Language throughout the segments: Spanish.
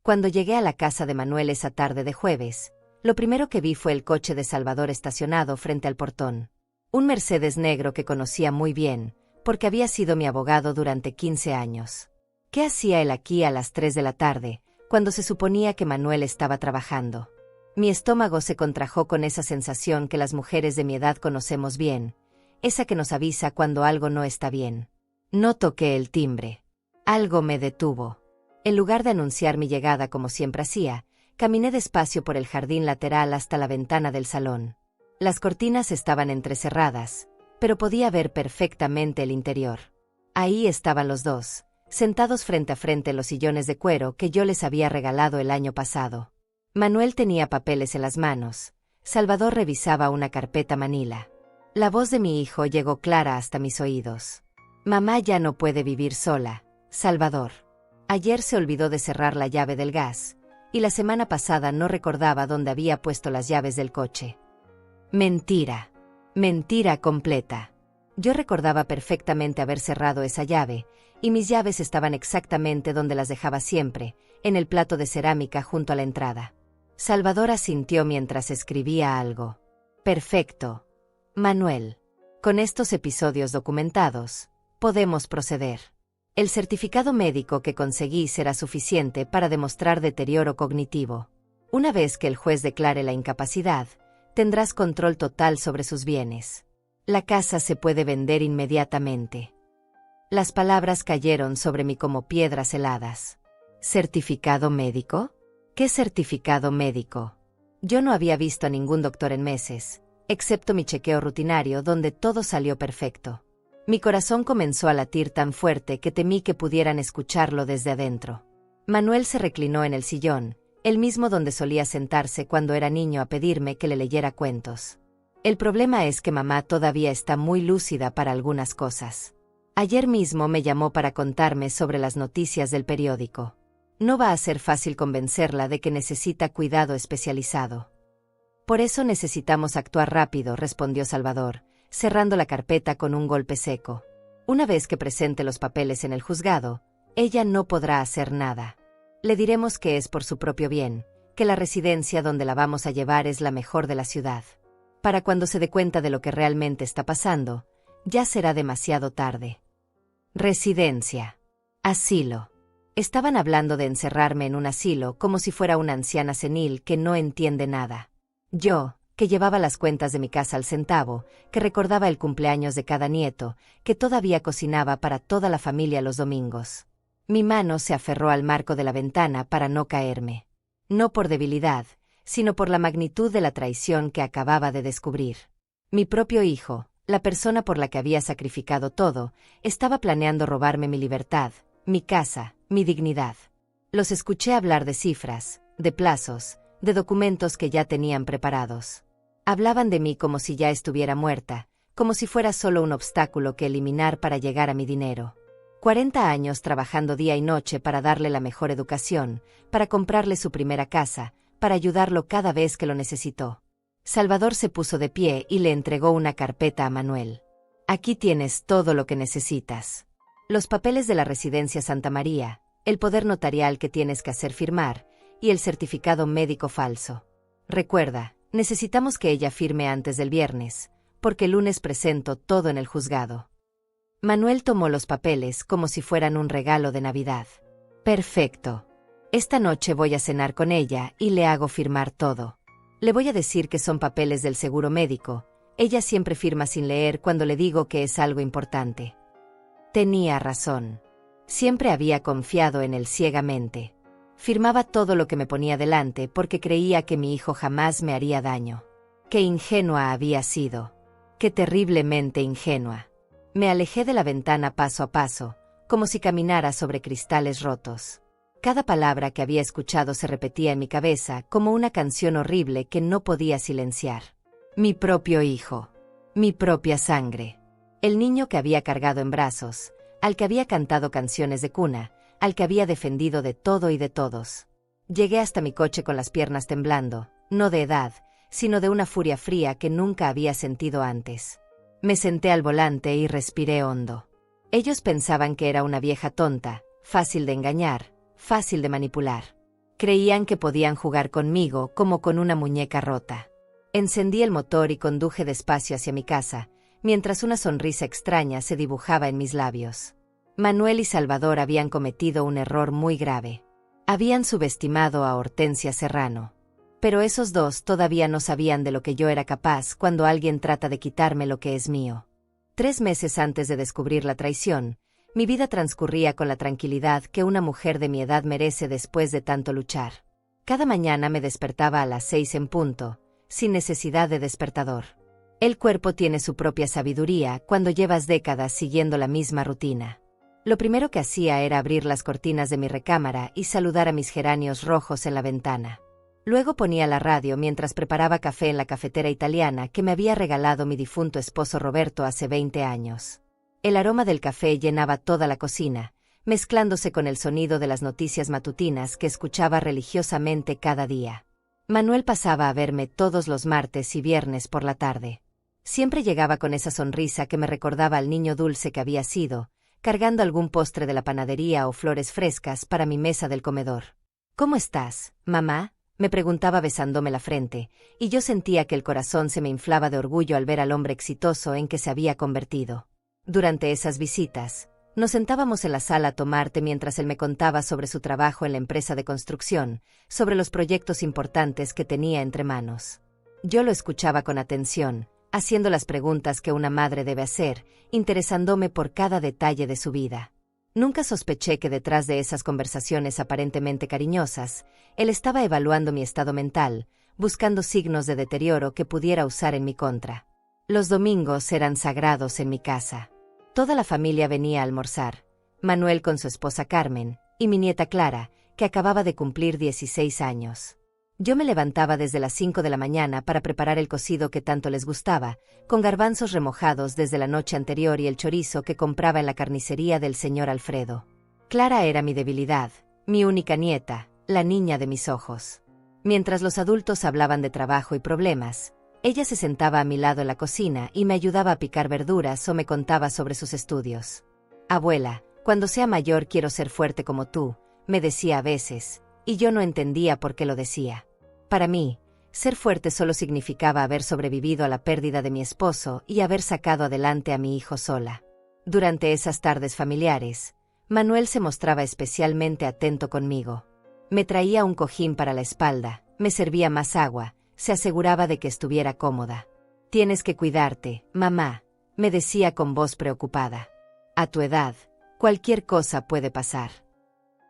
Cuando llegué a la casa de Manuel esa tarde de jueves, lo primero que vi fue el coche de Salvador estacionado frente al portón. Un Mercedes negro que conocía muy bien, porque había sido mi abogado durante 15 años. ¿Qué hacía él aquí a las 3 de la tarde, cuando se suponía que Manuel estaba trabajando? Mi estómago se contrajo con esa sensación que las mujeres de mi edad conocemos bien, esa que nos avisa cuando algo no está bien. No toqué el timbre. Algo me detuvo. En lugar de anunciar mi llegada como siempre hacía, caminé despacio por el jardín lateral hasta la ventana del salón. Las cortinas estaban entrecerradas, pero podía ver perfectamente el interior. Ahí estaban los dos, sentados frente a frente en los sillones de cuero que yo les había regalado el año pasado. Manuel tenía papeles en las manos. Salvador revisaba una carpeta manila. La voz de mi hijo llegó clara hasta mis oídos. Mamá ya no puede vivir sola, Salvador. Ayer se olvidó de cerrar la llave del gas, y la semana pasada no recordaba dónde había puesto las llaves del coche. Mentira. Mentira completa. Yo recordaba perfectamente haber cerrado esa llave, y mis llaves estaban exactamente donde las dejaba siempre, en el plato de cerámica junto a la entrada. Salvador asintió mientras escribía algo. Perfecto. Manuel. Con estos episodios documentados, podemos proceder. El certificado médico que conseguí será suficiente para demostrar deterioro cognitivo. Una vez que el juez declare la incapacidad, tendrás control total sobre sus bienes. La casa se puede vender inmediatamente. Las palabras cayeron sobre mí como piedras heladas. ¿Certificado médico? ¿Qué certificado médico? Yo no había visto a ningún doctor en meses, excepto mi chequeo rutinario donde todo salió perfecto. Mi corazón comenzó a latir tan fuerte que temí que pudieran escucharlo desde adentro. Manuel se reclinó en el sillón, el mismo donde solía sentarse cuando era niño a pedirme que le leyera cuentos. El problema es que mamá todavía está muy lúcida para algunas cosas. Ayer mismo me llamó para contarme sobre las noticias del periódico. No va a ser fácil convencerla de que necesita cuidado especializado. Por eso necesitamos actuar rápido, respondió Salvador, cerrando la carpeta con un golpe seco. Una vez que presente los papeles en el juzgado, ella no podrá hacer nada. Le diremos que es por su propio bien, que la residencia donde la vamos a llevar es la mejor de la ciudad. Para cuando se dé cuenta de lo que realmente está pasando, ya será demasiado tarde. Residencia. Asilo. Estaban hablando de encerrarme en un asilo como si fuera una anciana senil que no entiende nada. Yo, que llevaba las cuentas de mi casa al centavo, que recordaba el cumpleaños de cada nieto, que todavía cocinaba para toda la familia los domingos. Mi mano se aferró al marco de la ventana para no caerme. No por debilidad, sino por la magnitud de la traición que acababa de descubrir. Mi propio hijo, la persona por la que había sacrificado todo, estaba planeando robarme mi libertad, mi casa, mi dignidad. Los escuché hablar de cifras, de plazos, de documentos que ya tenían preparados. Hablaban de mí como si ya estuviera muerta, como si fuera solo un obstáculo que eliminar para llegar a mi dinero. 40 años trabajando día y noche para darle la mejor educación, para comprarle su primera casa, para ayudarlo cada vez que lo necesitó. Salvador se puso de pie y le entregó una carpeta a Manuel. Aquí tienes todo lo que necesitas. Los papeles de la residencia Santa María, el poder notarial que tienes que hacer firmar, y el certificado médico falso. Recuerda, necesitamos que ella firme antes del viernes, porque el lunes presento todo en el juzgado. Manuel tomó los papeles como si fueran un regalo de Navidad. Perfecto. Esta noche voy a cenar con ella y le hago firmar todo. Le voy a decir que son papeles del seguro médico. Ella siempre firma sin leer cuando le digo que es algo importante. Tenía razón. Siempre había confiado en él ciegamente. Firmaba todo lo que me ponía delante porque creía que mi hijo jamás me haría daño. Qué ingenua había sido. Qué terriblemente ingenua. Me alejé de la ventana paso a paso, como si caminara sobre cristales rotos. Cada palabra que había escuchado se repetía en mi cabeza como una canción horrible que no podía silenciar. Mi propio hijo. Mi propia sangre. El niño que había cargado en brazos, al que había cantado canciones de cuna, al que había defendido de todo y de todos. Llegué hasta mi coche con las piernas temblando, no de edad, sino de una furia fría que nunca había sentido antes. Me senté al volante y respiré hondo. Ellos pensaban que era una vieja tonta, fácil de engañar, fácil de manipular. Creían que podían jugar conmigo como con una muñeca rota. Encendí el motor y conduje despacio hacia mi casa, mientras una sonrisa extraña se dibujaba en mis labios. Manuel y Salvador habían cometido un error muy grave. Habían subestimado a Hortensia Serrano. Pero esos dos todavía no sabían de lo que yo era capaz cuando alguien trata de quitarme lo que es mío. 3 meses antes de descubrir la traición, mi vida transcurría con la tranquilidad que una mujer de mi edad merece después de tanto luchar. Cada mañana me despertaba a las 6 en punto, sin necesidad de despertador. El cuerpo tiene su propia sabiduría cuando llevas décadas siguiendo la misma rutina. Lo primero que hacía era abrir las cortinas de mi recámara y saludar a mis geranios rojos en la ventana. Luego ponía la radio mientras preparaba café en la cafetera italiana que me había regalado mi difunto esposo Roberto hace 20 años. El aroma del café llenaba toda la cocina, mezclándose con el sonido de las noticias matutinas que escuchaba religiosamente cada día. Manuel pasaba a verme todos los martes y viernes por la tarde. Siempre llegaba con esa sonrisa que me recordaba al niño dulce que había sido, cargando algún postre de la panadería o flores frescas para mi mesa del comedor. «¿Cómo estás, mamá?», me preguntaba besándome la frente, y yo sentía que el corazón se me inflaba de orgullo al ver al hombre exitoso en que se había convertido. Durante esas visitas, nos sentábamos en la sala a tomar té mientras él me contaba sobre su trabajo en la empresa de construcción, sobre los proyectos importantes que tenía entre manos. Yo lo escuchaba con atención, haciendo las preguntas que una madre debe hacer, interesándome por cada detalle de su vida. Nunca sospeché que detrás de esas conversaciones aparentemente cariñosas, él estaba evaluando mi estado mental, buscando signos de deterioro que pudiera usar en mi contra. Los domingos eran sagrados en mi casa. Toda la familia venía a almorzar, Manuel con su esposa Carmen, y mi nieta Clara, que acababa de cumplir 16 años. Yo me levantaba desde las 5 de la mañana para preparar el cocido que tanto les gustaba, con garbanzos remojados desde la noche anterior y el chorizo que compraba en la carnicería del señor Alfredo. Clara era mi debilidad, mi única nieta, la niña de mis ojos. Mientras los adultos hablaban de trabajo y problemas, ella se sentaba a mi lado en la cocina y me ayudaba a picar verduras o me contaba sobre sus estudios. «Abuela, cuando sea mayor quiero ser fuerte como tú», me decía a veces, y yo no entendía por qué lo decía. Para mí, ser fuerte solo significaba haber sobrevivido a la pérdida de mi esposo y haber sacado adelante a mi hijo sola. Durante esas tardes familiares, Manuel se mostraba especialmente atento conmigo. Me traía un cojín para la espalda, me servía más agua, se aseguraba de que estuviera cómoda. «Tienes que cuidarte, mamá», me decía con voz preocupada. «A tu edad, cualquier cosa puede pasar».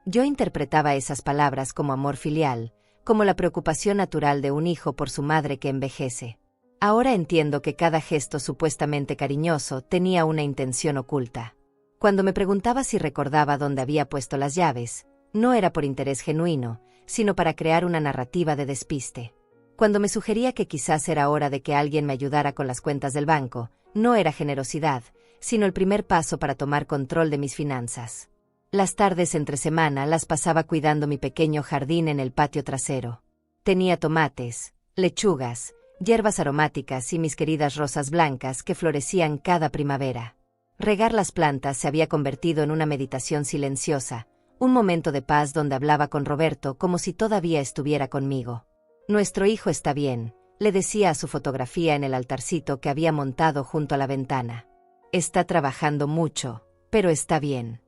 Yo interpretaba esas palabras como amor filial, como la preocupación natural de un hijo por su madre que envejece. Ahora entiendo que cada gesto supuestamente cariñoso tenía una intención oculta. Cuando me preguntaba si recordaba dónde había puesto las llaves, no era por interés genuino, sino para crear una narrativa de despiste. Cuando me sugería que quizás era hora de que alguien me ayudara con las cuentas del banco, no era generosidad, sino el primer paso para tomar control de mis finanzas. Las tardes entre semana las pasaba cuidando mi pequeño jardín en el patio trasero. Tenía tomates, lechugas, hierbas aromáticas y mis queridas rosas blancas que florecían cada primavera. Regar las plantas se había convertido en una meditación silenciosa, un momento de paz donde hablaba con Roberto como si todavía estuviera conmigo. «Nuestro hijo está bien», le decía a su fotografía en el altarcito que había montado junto a la ventana. «Está trabajando mucho, pero está bien».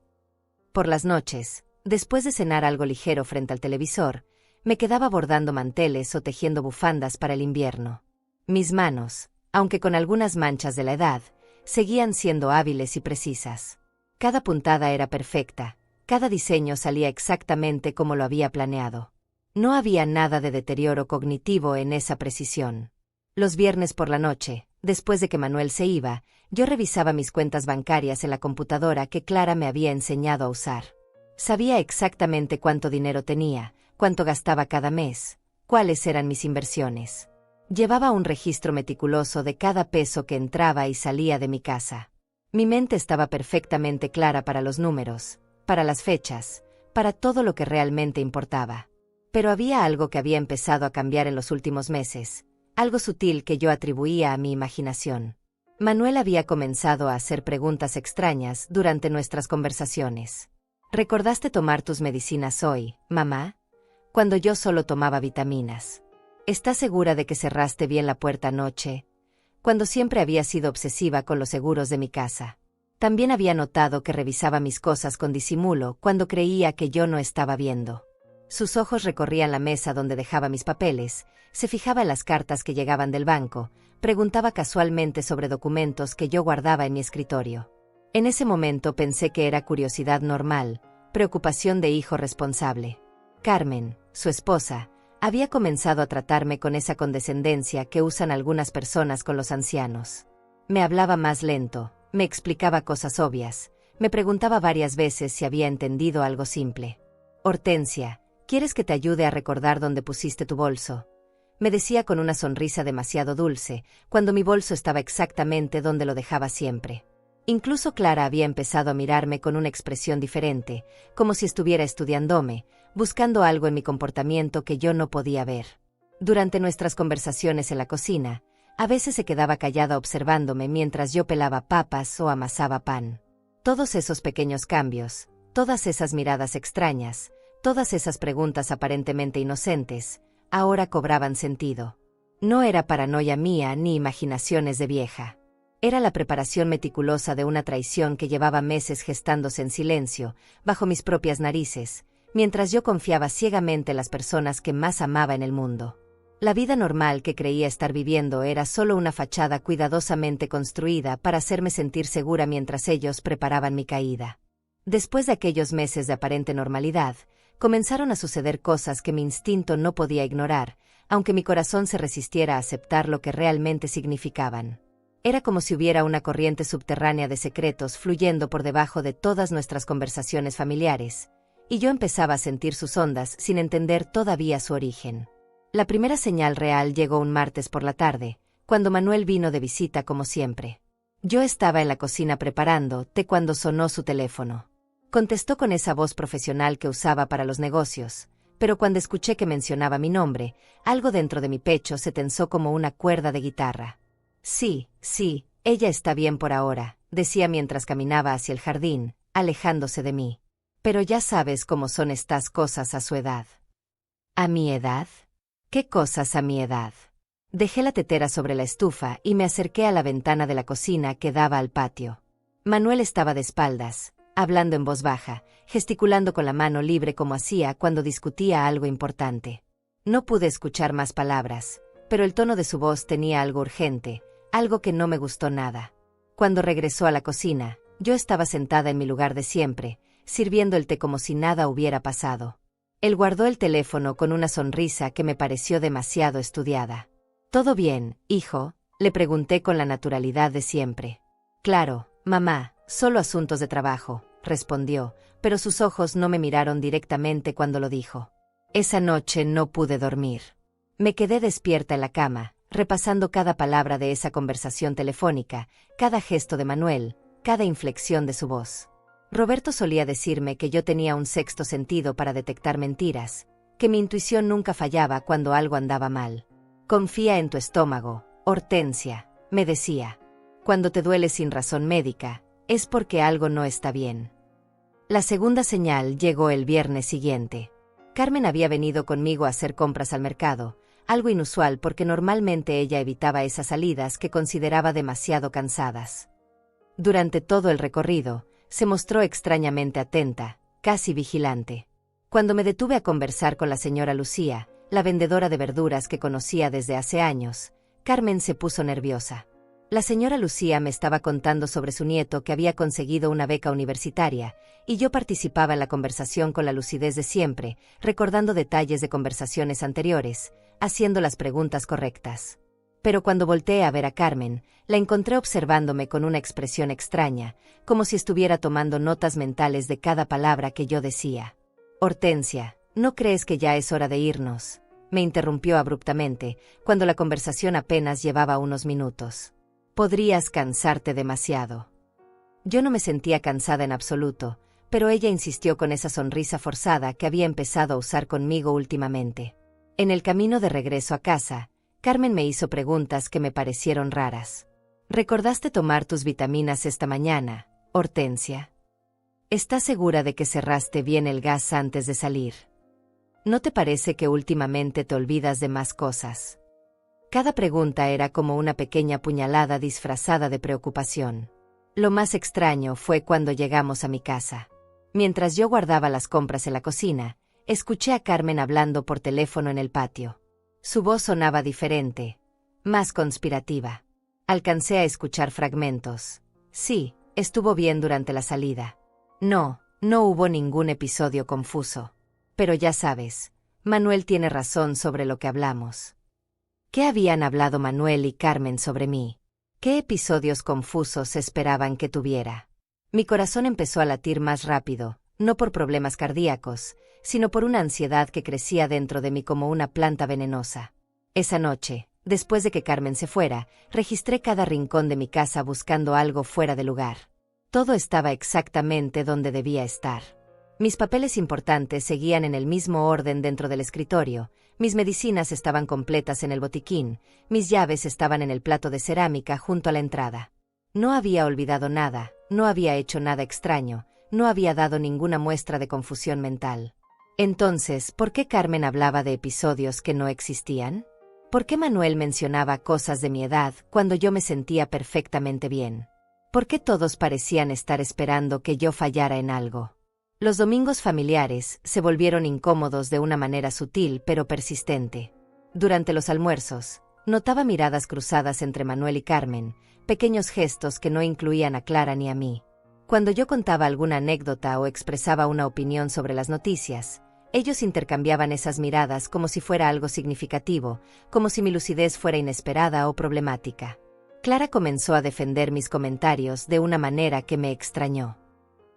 Por las noches, después de cenar algo ligero frente al televisor, me quedaba bordando manteles o tejiendo bufandas para el invierno. Mis manos, aunque con algunas manchas de la edad, seguían siendo hábiles y precisas. Cada puntada era perfecta, cada diseño salía exactamente como lo había planeado. No había nada de deterioro cognitivo en esa precisión. Los viernes por la noche, después de que Manuel se iba, yo revisaba mis cuentas bancarias en la computadora que Clara me había enseñado a usar. Sabía exactamente cuánto dinero tenía, cuánto gastaba cada mes, cuáles eran mis inversiones. Llevaba un registro meticuloso de cada peso que entraba y salía de mi casa. Mi mente estaba perfectamente clara para los números, para las fechas, para todo lo que realmente importaba. Pero había algo que había empezado a cambiar en los últimos meses, algo sutil que yo atribuía a mi imaginación. Manuel había comenzado a hacer preguntas extrañas durante nuestras conversaciones. «¿Recordaste tomar tus medicinas hoy, mamá? cuando yo solo tomaba vitaminas. ¿Estás segura de que cerraste bien la puerta anoche? Cuando siempre había sido obsesiva con los seguros de mi casa. También había notado que revisaba mis cosas con disimulo cuando creía que yo no estaba viendo. Sus ojos recorrían la mesa donde dejaba mis papeles, se fijaba en las cartas que llegaban del banco, preguntaba casualmente sobre documentos que yo guardaba en mi escritorio. En ese momento pensé que era curiosidad normal, preocupación de hijo responsable. Carmen, su esposa, había comenzado a tratarme con esa condescendencia que usan algunas personas con los ancianos. Me hablaba más lento, me explicaba cosas obvias, me preguntaba varias veces si había entendido algo simple. Hortensia, ¿quieres que te ayude a recordar dónde pusiste tu bolso? Me decía con una sonrisa demasiado dulce, cuando mi bolso estaba exactamente donde lo dejaba siempre. Incluso Clara había empezado a mirarme con una expresión diferente, como si estuviera estudiándome, buscando algo en mi comportamiento que yo no podía ver. Durante nuestras conversaciones en la cocina, a veces se quedaba callada observándome mientras yo pelaba papas o amasaba pan. Todos esos pequeños cambios, todas esas miradas extrañas, todas esas preguntas aparentemente inocentes, ahora cobraban sentido. No era paranoia mía ni imaginaciones de vieja. Era la preparación meticulosa de una traición que llevaba meses gestándose en silencio, bajo mis propias narices, mientras yo confiaba ciegamente en las personas que más amaba en el mundo. La vida normal que creía estar viviendo era solo una fachada cuidadosamente construida para hacerme sentir segura mientras ellos preparaban mi caída. Después de aquellos meses de aparente normalidad, comenzaron a suceder cosas que mi instinto no podía ignorar, aunque mi corazón se resistiera a aceptar lo que realmente significaban. Era como si hubiera una corriente subterránea de secretos fluyendo por debajo de todas nuestras conversaciones familiares, y yo empezaba a sentir sus ondas sin entender todavía su origen. La primera señal real llegó un martes por la tarde, cuando Manuel vino de visita como siempre. Yo estaba en la cocina preparando té cuando sonó su teléfono. Contestó con esa voz profesional que usaba para los negocios, pero cuando escuché que mencionaba mi nombre, algo dentro de mi pecho se tensó como una cuerda de guitarra. Sí, ella está bien por ahora, decía mientras caminaba hacia el jardín, alejándose de mí. Pero ya sabes cómo son estas cosas a su edad. ¿A mi edad? ¿Qué cosas a mi edad? Dejé la tetera sobre la estufa y me acerqué a la ventana de la cocina que daba al patio. Manuel estaba de espaldas, hablando en voz baja, gesticulando con la mano libre como hacía cuando discutía algo importante. No pude escuchar más palabras, pero el tono de su voz tenía algo urgente, algo que no me gustó nada. Cuando regresó a la cocina, yo estaba sentada en mi lugar de siempre, sirviendo el té como si nada hubiera pasado. Él guardó el teléfono con una sonrisa que me pareció demasiado estudiada. ¿Todo bien, hijo?, le pregunté con la naturalidad de siempre. Claro, mamá, solo asuntos de trabajo, respondió, pero sus ojos no me miraron directamente cuando lo dijo. Esa noche no pude dormir. Me quedé despierta en la cama, repasando cada palabra de esa conversación telefónica, cada gesto de Manuel, cada inflexión de su voz. Roberto solía decirme que yo tenía un sexto sentido para detectar mentiras, que mi intuición nunca fallaba cuando algo andaba mal. Confía en tu estómago, Hortensia, me decía. Cuando te duele sin razón médica, es porque algo no está bien. La segunda señal llegó el viernes siguiente. Carmen había venido conmigo a hacer compras al mercado, algo inusual porque normalmente ella evitaba esas salidas que consideraba demasiado cansadas. Durante todo el recorrido, se mostró extrañamente atenta, casi vigilante. Cuando me detuve a conversar con la señora Lucía, la vendedora de verduras que conocía desde hace años, Carmen se puso nerviosa. La señora Lucía me estaba contando sobre su nieto que había conseguido una beca universitaria, y yo participaba en la conversación con la lucidez de siempre, recordando detalles de conversaciones anteriores, haciendo las preguntas correctas. Pero cuando volteé a ver a Carmen, la encontré observándome con una expresión extraña, como si estuviera tomando notas mentales de cada palabra que yo decía. Hortensia, ¿no crees que ya es hora de irnos?, me interrumpió abruptamente, cuando la conversación apenas llevaba unos minutos. Podrías cansarte demasiado. Yo no me sentía cansada en absoluto, pero ella insistió con esa sonrisa forzada que había empezado a usar conmigo últimamente. En el camino de regreso a casa, Carmen me hizo preguntas que me parecieron raras. ¿Recordaste tomar tus vitaminas esta mañana, Hortensia? ¿Estás segura de que cerraste bien el gas antes de salir? ¿No te parece que últimamente te olvidas de más cosas? Cada pregunta era como una pequeña puñalada disfrazada de preocupación. Lo más extraño fue cuando llegamos a mi casa. Mientras yo guardaba las compras en la cocina, escuché a Carmen hablando por teléfono en el patio. Su voz sonaba diferente, más conspirativa. Alcancé a escuchar fragmentos. Sí, estuvo bien durante la salida. No hubo ningún episodio confuso. Pero ya sabes, Manuel tiene razón sobre lo que hablamos. ¿Qué habían hablado Manuel y Carmen sobre mí? ¿Qué episodios confusos esperaban que tuviera? Mi corazón empezó a latir más rápido, no por problemas cardíacos, sino por una ansiedad que crecía dentro de mí como una planta venenosa. Esa noche, después de que Carmen se fuera, registré cada rincón de mi casa buscando algo fuera de lugar. Todo estaba exactamente donde debía estar. Mis papeles importantes seguían en el mismo orden dentro del escritorio, mis medicinas estaban completas en el botiquín, mis llaves estaban en el plato de cerámica junto a la entrada. No había olvidado nada, no había hecho nada extraño, no había dado ninguna muestra de confusión mental. Entonces, ¿por qué Carmen hablaba de episodios que no existían? ¿Por qué Manuel mencionaba cosas de mi edad cuando yo me sentía perfectamente bien? ¿Por qué todos parecían estar esperando que yo fallara en algo? Los domingos familiares se volvieron incómodos de una manera sutil pero persistente. Durante los almuerzos, notaba miradas cruzadas entre Manuel y Carmen, pequeños gestos que no incluían a Clara ni a mí. Cuando yo contaba alguna anécdota o expresaba una opinión sobre las noticias, ellos intercambiaban esas miradas como si fuera algo significativo, como si mi lucidez fuera inesperada o problemática. Clara comenzó a defender mis comentarios de una manera que me extrañó.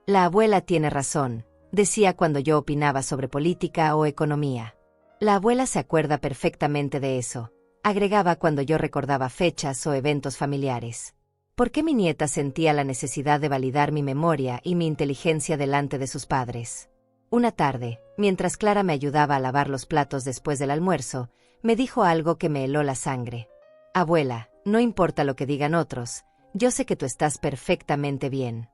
La abuela tiene razón, decía cuando yo opinaba sobre política o economía. La abuela se acuerda perfectamente de eso, agregaba cuando yo recordaba fechas o eventos familiares. ¿Por qué mi nieta sentía la necesidad de validar mi memoria y mi inteligencia delante de sus padres? Una tarde, mientras Clara me ayudaba a lavar los platos después del almuerzo, me dijo algo que me heló la sangre. Abuela, no importa lo que digan otros, yo sé que tú estás perfectamente bien.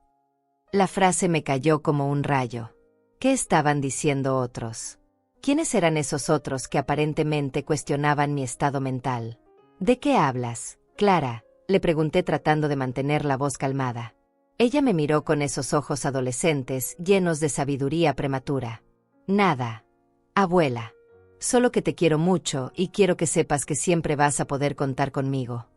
La frase me cayó como un rayo. ¿Qué estaban diciendo otros? ¿Quiénes eran esos otros que aparentemente cuestionaban mi estado mental? ¿De qué hablas, Clara?, le pregunté tratando de mantener la voz calmada. Ella me miró con esos ojos adolescentes llenos de sabiduría prematura. Nada, abuela. Solo que te quiero mucho y quiero que sepas que siempre vas a poder contar conmigo.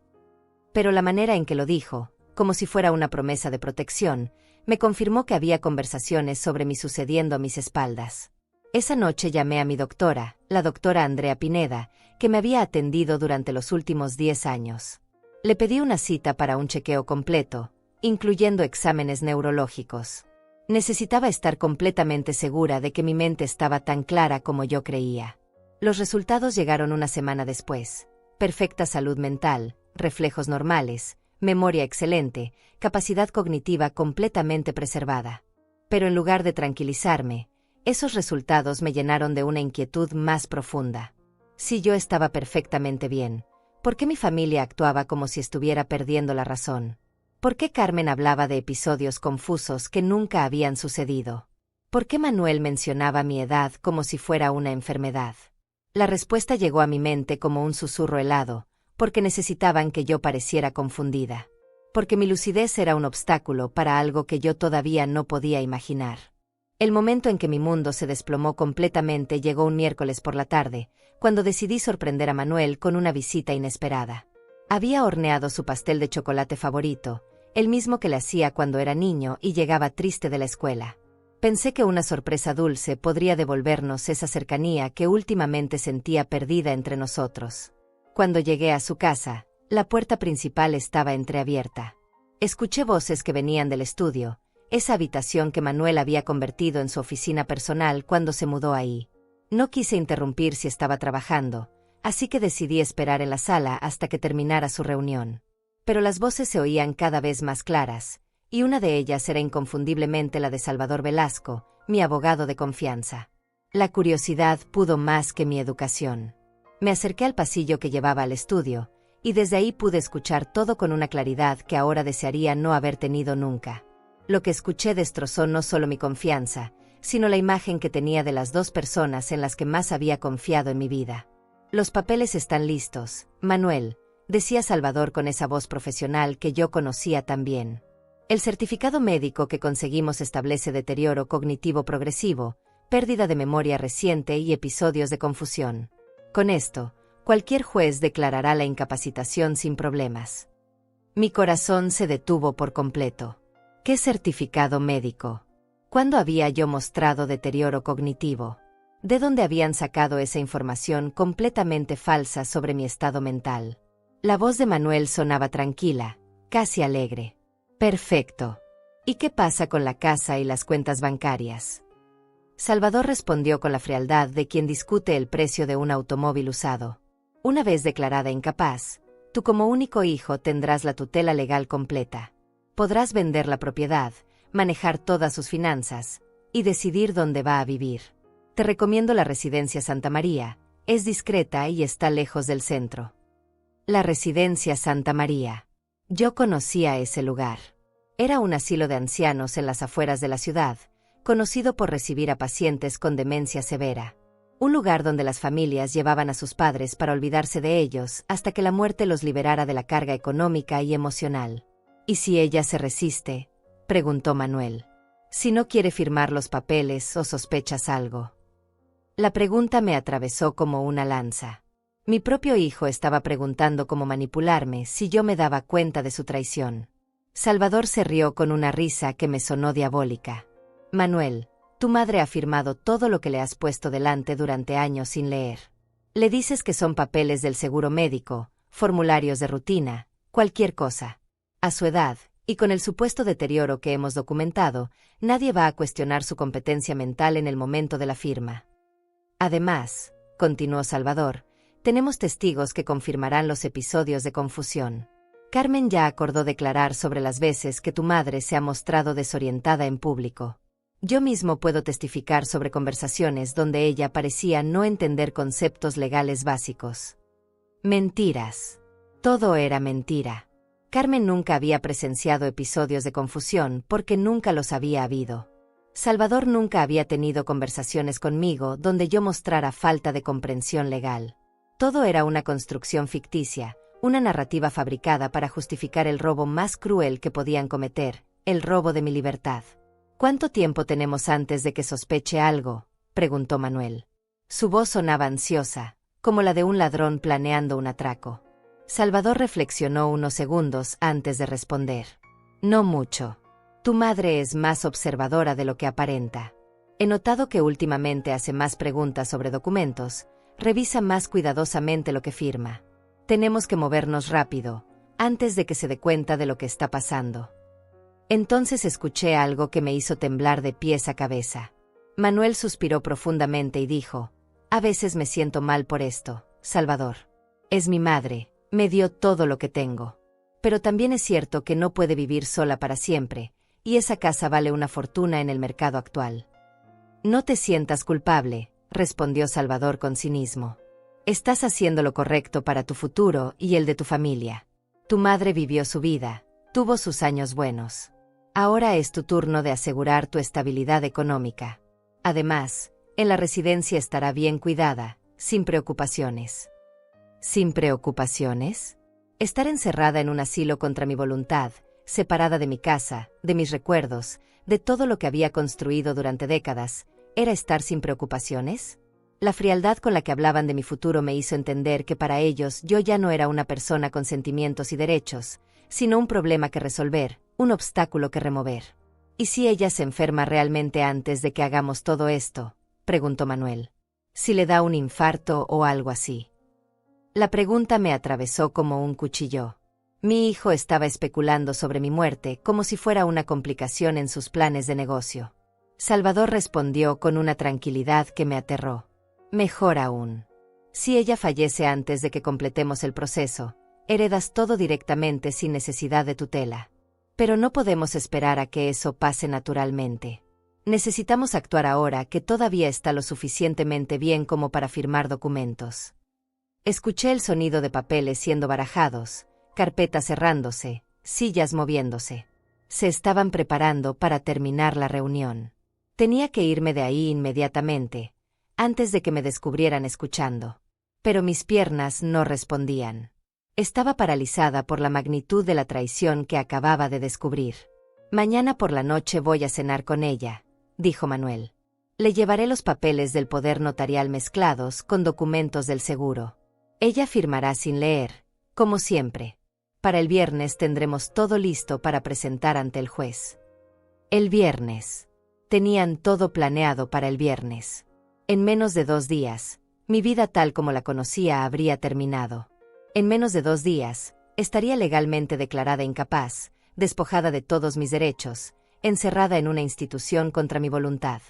Pero la manera en que lo dijo, como si fuera una promesa de protección, me confirmó que había conversaciones sobre mí sucediendo a mis espaldas. Esa noche llamé a mi doctora, la doctora Andrea Pineda, que me había atendido durante los últimos 10 años. Le pedí una cita para un chequeo completo, incluyendo exámenes neurológicos. Necesitaba estar completamente segura de que mi mente estaba tan clara como yo creía. Los resultados llegaron una semana después. Perfecta salud mental, reflejos normales, memoria excelente, capacidad cognitiva completamente preservada. Pero en lugar de tranquilizarme, esos resultados me llenaron de una inquietud más profunda. Si yo estaba perfectamente bien, ¿por qué mi familia actuaba como si estuviera perdiendo la razón? ¿Por qué Carmen hablaba de episodios confusos que nunca habían sucedido? ¿Por qué Manuel mencionaba mi edad como si fuera una enfermedad? La respuesta llegó a mi mente como un susurro helado, porque necesitaban que yo pareciera confundida. Porque mi lucidez era un obstáculo para algo que yo todavía no podía imaginar. El momento en que mi mundo se desplomó completamente llegó un miércoles por la tarde, cuando decidí sorprender a Manuel con una visita inesperada. Había horneado su pastel de chocolate favorito, el mismo que le hacía cuando era niño y llegaba triste de la escuela. Pensé que una sorpresa dulce podría devolvernos esa cercanía que últimamente sentía perdida entre nosotros. Cuando llegué a su casa, la puerta principal estaba entreabierta. Escuché voces que venían del estudio, esa habitación que Manuel había convertido en su oficina personal cuando se mudó ahí. No quise interrumpir si estaba trabajando, así que decidí esperar en la sala hasta que terminara su reunión. Pero las voces se oían cada vez más claras, y una de ellas era inconfundiblemente la de Salvador Velasco, mi abogado de confianza. La curiosidad pudo más que mi educación. Me acerqué al pasillo que llevaba al estudio, y desde ahí pude escuchar todo con una claridad que ahora desearía no haber tenido nunca. Lo que escuché destrozó no solo mi confianza, sino la imagen que tenía de las dos personas en las que más había confiado en mi vida. Los papeles están listos, Manuel, decía Salvador con esa voz profesional que yo conocía tan bien. El certificado médico que conseguimos establece deterioro cognitivo progresivo, pérdida de memoria reciente y episodios de confusión. Con esto, cualquier juez declarará la incapacitación sin problemas. Mi corazón se detuvo por completo. ¿Qué certificado médico? ¿Cuándo había yo mostrado deterioro cognitivo? ¿De dónde habían sacado esa información completamente falsa sobre mi estado mental? La voz de Manuel sonaba tranquila, casi alegre. Perfecto. ¿Y qué pasa con la casa y las cuentas bancarias? Salvador respondió con la frialdad de quien discute el precio de un automóvil usado. Una vez declarada incapaz, tú como único hijo tendrás la tutela legal completa. Podrás vender la propiedad, manejar todas sus finanzas y decidir dónde va a vivir. Te recomiendo la residencia Santa María, es discreta y está lejos del centro. La residencia Santa María. Yo conocía ese lugar. Era un asilo de ancianos en las afueras de la ciudad, conocido por recibir a pacientes con demencia severa. Un lugar donde las familias llevaban a sus padres para olvidarse de ellos hasta que la muerte los liberara de la carga económica y emocional. ¿Y si ella se resiste?, preguntó Manuel. Si no quiere firmar los papeles o sospechas algo. La pregunta me atravesó como una lanza. Mi propio hijo estaba preguntando cómo manipularme si yo me daba cuenta de su traición. Salvador se rió con una risa que me sonó diabólica. Manuel, tu madre ha firmado todo lo que le has puesto delante durante años sin leer. Le dices que son papeles del seguro médico, formularios de rutina, cualquier cosa. A su edad, y con el supuesto deterioro que hemos documentado, nadie va a cuestionar su competencia mental en el momento de la firma. Además, continuó Salvador, tenemos testigos que confirmarán los episodios de confusión. Carmen ya acordó declarar sobre las veces que tu madre se ha mostrado desorientada en público. Yo mismo puedo testificar sobre conversaciones donde ella parecía no entender conceptos legales básicos. Mentiras. Todo era mentira. Carmen nunca había presenciado episodios de confusión porque nunca los había habido. Salvador nunca había tenido conversaciones conmigo donde yo mostrara falta de comprensión legal. Todo era una construcción ficticia, una narrativa fabricada para justificar el robo más cruel que podían cometer, el robo de mi libertad. ¿Cuánto tiempo tenemos antes de que sospeche algo?, preguntó Manuel. Su voz sonaba ansiosa, como la de un ladrón planeando un atraco. Salvador reflexionó unos segundos antes de responder. No mucho. Tu madre es más observadora de lo que aparenta. He notado que últimamente hace más preguntas sobre documentos, revisa más cuidadosamente lo que firma. Tenemos que movernos rápido, antes de que se dé cuenta de lo que está pasando. Entonces escuché algo que me hizo temblar de pies a cabeza. Manuel suspiró profundamente y dijo, a veces me siento mal por esto, Salvador. Es mi madre, me dio todo lo que tengo. Pero también es cierto que no puede vivir sola para siempre, y esa casa vale una fortuna en el mercado actual. No te sientas culpable, respondió Salvador con cinismo. Estás haciendo lo correcto para tu futuro y el de tu familia. Tu madre vivió su vida, tuvo sus años buenos. Ahora es tu turno de asegurar tu estabilidad económica. Además, en la residencia estará bien cuidada, sin preocupaciones. ¿Sin preocupaciones? Estar encerrada en un asilo contra mi voluntad, separada de mi casa, de mis recuerdos, de todo lo que había construido durante décadas, ¿era estar sin preocupaciones? La frialdad con la que hablaban de mi futuro me hizo entender que para ellos yo ya no era una persona con sentimientos y derechos, sino un problema que resolver, un obstáculo que remover. ¿Y si ella se enferma realmente antes de que hagamos todo esto?, preguntó Manuel. Si le da un infarto o algo así. La pregunta me atravesó como un cuchillo. Mi hijo estaba especulando sobre mi muerte como si fuera una complicación en sus planes de negocio. Salvador respondió con una tranquilidad que me aterró. Mejor aún. Si ella fallece antes de que completemos el proceso, heredas todo directamente sin necesidad de tutela. Pero no podemos esperar a que eso pase naturalmente. Necesitamos actuar ahora que todavía está lo suficientemente bien como para firmar documentos. Escuché el sonido de papeles siendo barajados, carpetas cerrándose, sillas moviéndose. Se estaban preparando para terminar la reunión. Tenía que irme de ahí inmediatamente, antes de que me descubrieran escuchando. Pero mis piernas no respondían. Estaba paralizada por la magnitud de la traición que acababa de descubrir. Mañana por la noche voy a cenar con ella, dijo Manuel. Le llevaré los papeles del poder notarial mezclados con documentos del seguro. Ella firmará sin leer, como siempre. Para el viernes tendremos todo listo para presentar ante el juez. El viernes. Tenían todo planeado para el viernes. En menos de 2 días, mi vida tal como la conocía habría terminado. En menos de 2 días, estaría legalmente declarada incapaz, despojada de todos mis derechos, encerrada en una institución contra mi voluntad.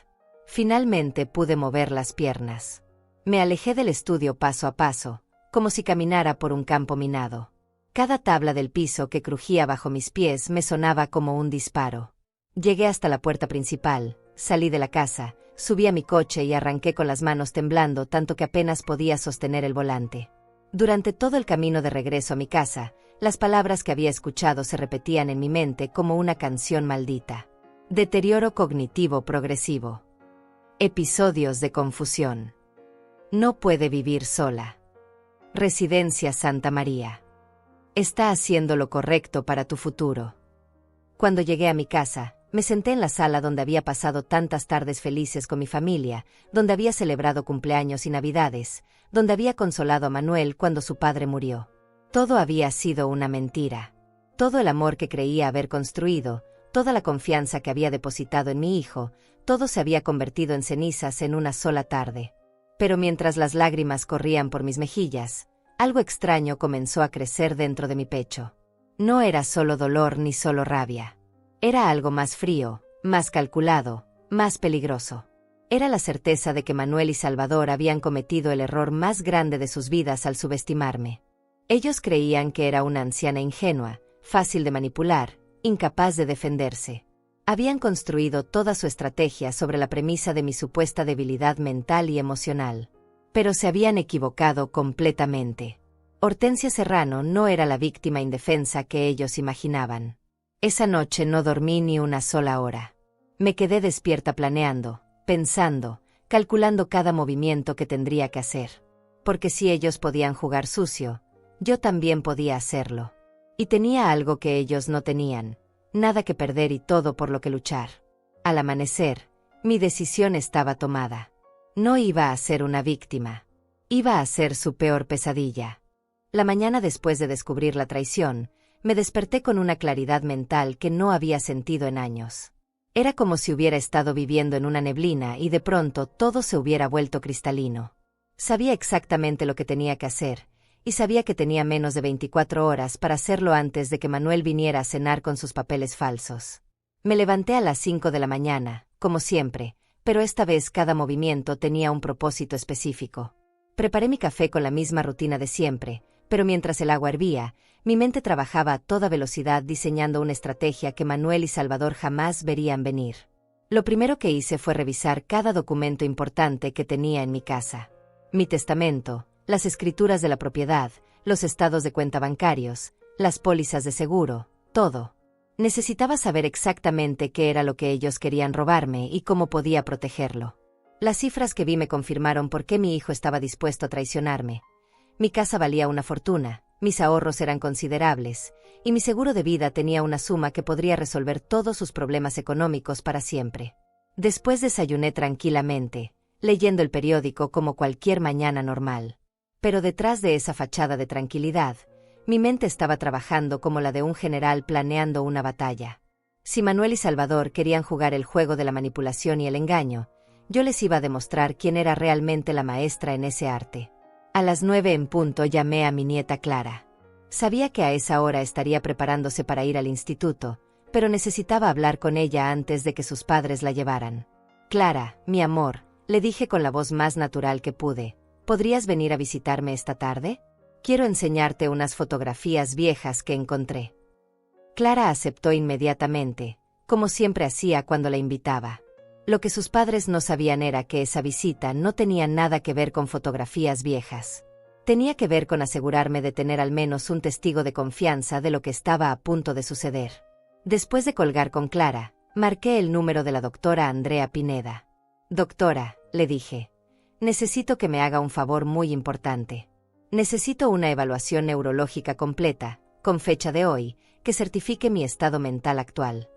Finalmente pude mover las piernas. Me alejé del estudio paso a paso, como si caminara por un campo minado. Cada tabla del piso que crujía bajo mis pies me sonaba como un disparo. Llegué hasta la puerta principal, salí de la casa, subí a mi coche y arranqué con las manos temblando tanto que apenas podía sostener el volante. Durante todo el camino de regreso a mi casa, las palabras que había escuchado se repetían en mi mente como una canción maldita. Deterioro cognitivo progresivo. Episodios de confusión. No puede vivir sola. Residencia Santa María. Está haciendo lo correcto para tu futuro. Cuando llegué a mi casa, me senté en la sala donde había pasado tantas tardes felices con mi familia, donde había celebrado cumpleaños y navidades, donde había consolado a Manuel cuando su padre murió. Todo había sido una mentira. Todo el amor que creía haber construido, toda la confianza que había depositado en mi hijo, todo se había convertido en cenizas en una sola tarde. Pero mientras las lágrimas corrían por mis mejillas, algo extraño comenzó a crecer dentro de mi pecho. No era solo dolor ni solo rabia. Era algo más frío, más calculado, más peligroso. Era la certeza de que Manuel y Salvador habían cometido el error más grande de sus vidas al subestimarme. Ellos creían que era una anciana ingenua, fácil de manipular, incapaz de defenderse. Habían construido toda su estrategia sobre la premisa de mi supuesta debilidad mental y emocional. Pero se habían equivocado completamente. Hortensia Serrano no era la víctima indefensa que ellos imaginaban. Esa noche no dormí ni una sola hora. Me quedé despierta planeando, pensando, calculando cada movimiento que tendría que hacer. Porque si ellos podían jugar sucio, yo también podía hacerlo. Y tenía algo que ellos no tenían, nada que perder y todo por lo que luchar. Al amanecer, mi decisión estaba tomada. No iba a ser una víctima. Iba a ser su peor pesadilla. La mañana después de descubrir la traición, me desperté con una claridad mental que no había sentido en años. Era como si hubiera estado viviendo en una neblina y de pronto todo se hubiera vuelto cristalino. Sabía exactamente lo que tenía que hacer, y sabía que tenía menos de 24 horas para hacerlo antes de que Manuel viniera a cenar con sus papeles falsos. Me levanté a las 5 de la mañana, como siempre, pero esta vez cada movimiento tenía un propósito específico. Preparé mi café con la misma rutina de siempre, pero mientras el agua hervía, mi mente trabajaba a toda velocidad diseñando una estrategia que Manuel y Salvador jamás verían venir. Lo primero que hice fue revisar cada documento importante que tenía en mi casa. Mi testamento, las escrituras de la propiedad, los estados de cuenta bancarios, las pólizas de seguro, todo. Necesitaba saber exactamente qué era lo que ellos querían robarme y cómo podía protegerlo. Las cifras que vi me confirmaron por qué mi hijo estaba dispuesto a traicionarme. Mi casa valía una fortuna, mis ahorros eran considerables, y mi seguro de vida tenía una suma que podría resolver todos sus problemas económicos para siempre. Después desayuné tranquilamente, leyendo el periódico como cualquier mañana normal. Pero detrás de esa fachada de tranquilidad, mi mente estaba trabajando como la de un general planeando una batalla. Si Manuel y Salvador querían jugar el juego de la manipulación y el engaño, yo les iba a demostrar quién era realmente la maestra en ese arte. A las 9 en punto llamé a mi nieta Clara. Sabía que a esa hora estaría preparándose para ir al instituto, pero necesitaba hablar con ella antes de que sus padres la llevaran. Clara, mi amor, le dije con la voz más natural que pude, ¿podrías venir a visitarme esta tarde? Quiero enseñarte unas fotografías viejas que encontré. Clara aceptó inmediatamente, como siempre hacía cuando la invitaba. Lo que sus padres no sabían era que esa visita no tenía nada que ver con fotografías viejas. Tenía que ver con asegurarme de tener al menos un testigo de confianza de lo que estaba a punto de suceder. Después de colgar con Clara, Marqué el número de la doctora Andrea Pineda. Doctora, le dije, necesito que me haga un favor muy importante. Necesito una evaluación neurológica completa, con fecha de hoy, que certifique mi estado mental actual.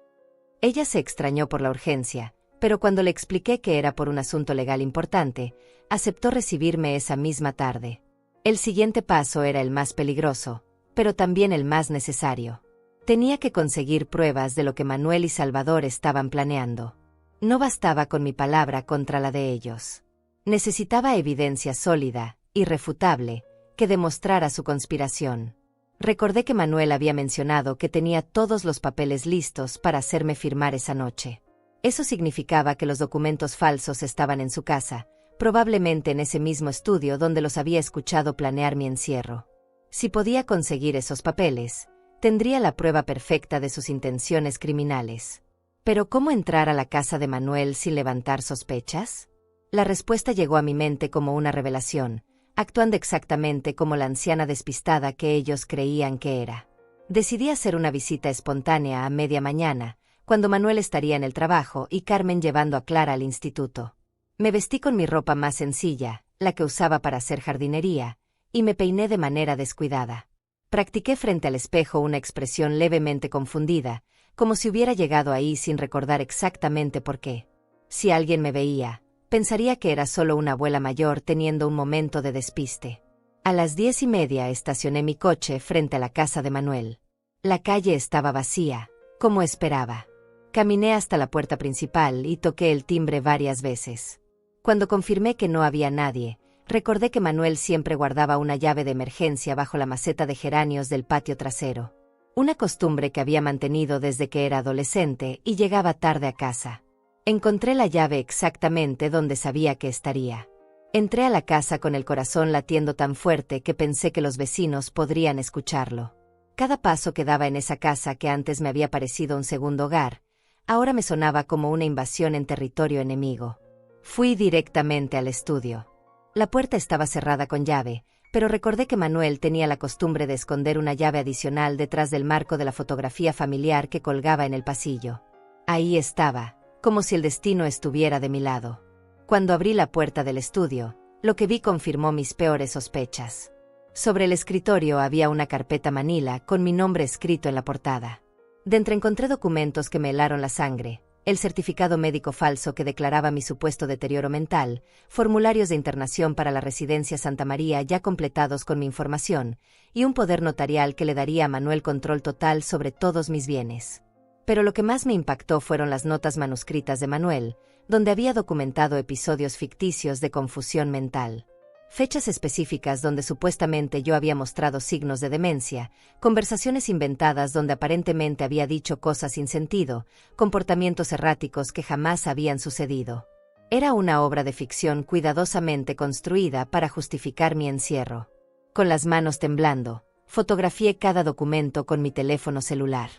Ella se extrañó por la urgencia, pero cuando le expliqué que era por un asunto legal importante, aceptó recibirme esa misma tarde. El siguiente paso era el más peligroso, pero también el más necesario. Tenía que conseguir pruebas de lo que Manuel y Salvador estaban planeando. No bastaba con mi palabra contra la de ellos. Necesitaba evidencia sólida, irrefutable, que demostrara su conspiración. Recordé que Manuel había mencionado que tenía todos los papeles listos para hacerme firmar esa noche. Eso significaba que los documentos falsos estaban en su casa, probablemente en ese mismo estudio donde los había escuchado planear mi encierro. Si podía conseguir esos papeles, tendría la prueba perfecta de sus intenciones criminales. ¿Pero cómo entrar a la casa de Manuel sin levantar sospechas? La respuesta llegó a mi mente como una revelación, actuando exactamente como la anciana despistada que ellos creían que era. Decidí hacer una visita espontánea a media mañana, cuando Manuel estaría en el trabajo y Carmen llevando a Clara al instituto. Me vestí con mi ropa más sencilla, la que usaba para hacer jardinería, y me peiné de manera descuidada. Practiqué frente al espejo una expresión levemente confundida, como si hubiera llegado ahí sin recordar exactamente por qué. Si alguien me veía, pensaría que era solo una abuela mayor teniendo un momento de despiste. A las 10:30 estacioné mi coche frente a la casa de Manuel. La calle estaba vacía, como esperaba. Caminé hasta la puerta principal y toqué el timbre varias veces. Cuando confirmé que no había nadie, recordé que Manuel siempre guardaba una llave de emergencia bajo la maceta de geranios del patio trasero. Una costumbre que había mantenido desde que era adolescente y llegaba tarde a casa. Encontré la llave exactamente donde sabía que estaría. Entré a la casa con el corazón latiendo tan fuerte que pensé que los vecinos podrían escucharlo. Cada paso que daba en esa casa que antes me había parecido un segundo hogar, ahora me sonaba como una invasión en territorio enemigo. Fui directamente al estudio. La puerta estaba cerrada con llave, pero recordé que Manuel tenía la costumbre de esconder una llave adicional detrás del marco de la fotografía familiar que colgaba en el pasillo. Ahí estaba, como si el destino estuviera de mi lado. Cuando abrí la puerta del estudio, lo que vi confirmó mis peores sospechas. Sobre el escritorio había una carpeta manila con mi nombre escrito en la portada. Dentro encontré documentos que me helaron la sangre, el certificado médico falso que declaraba mi supuesto deterioro mental, formularios de internación para la residencia Santa María ya completados con mi información, y un poder notarial que le daría a Manuel control total sobre todos mis bienes. Pero lo que más me impactó fueron las notas manuscritas de Manuel, donde había documentado episodios ficticios de confusión mental. Fechas específicas donde supuestamente yo había mostrado signos de demencia, conversaciones inventadas donde aparentemente había dicho cosas sin sentido, comportamientos erráticos que jamás habían sucedido. Era una obra de ficción cuidadosamente construida para justificar mi encierro. Con las manos temblando, fotografié cada documento con mi teléfono celular.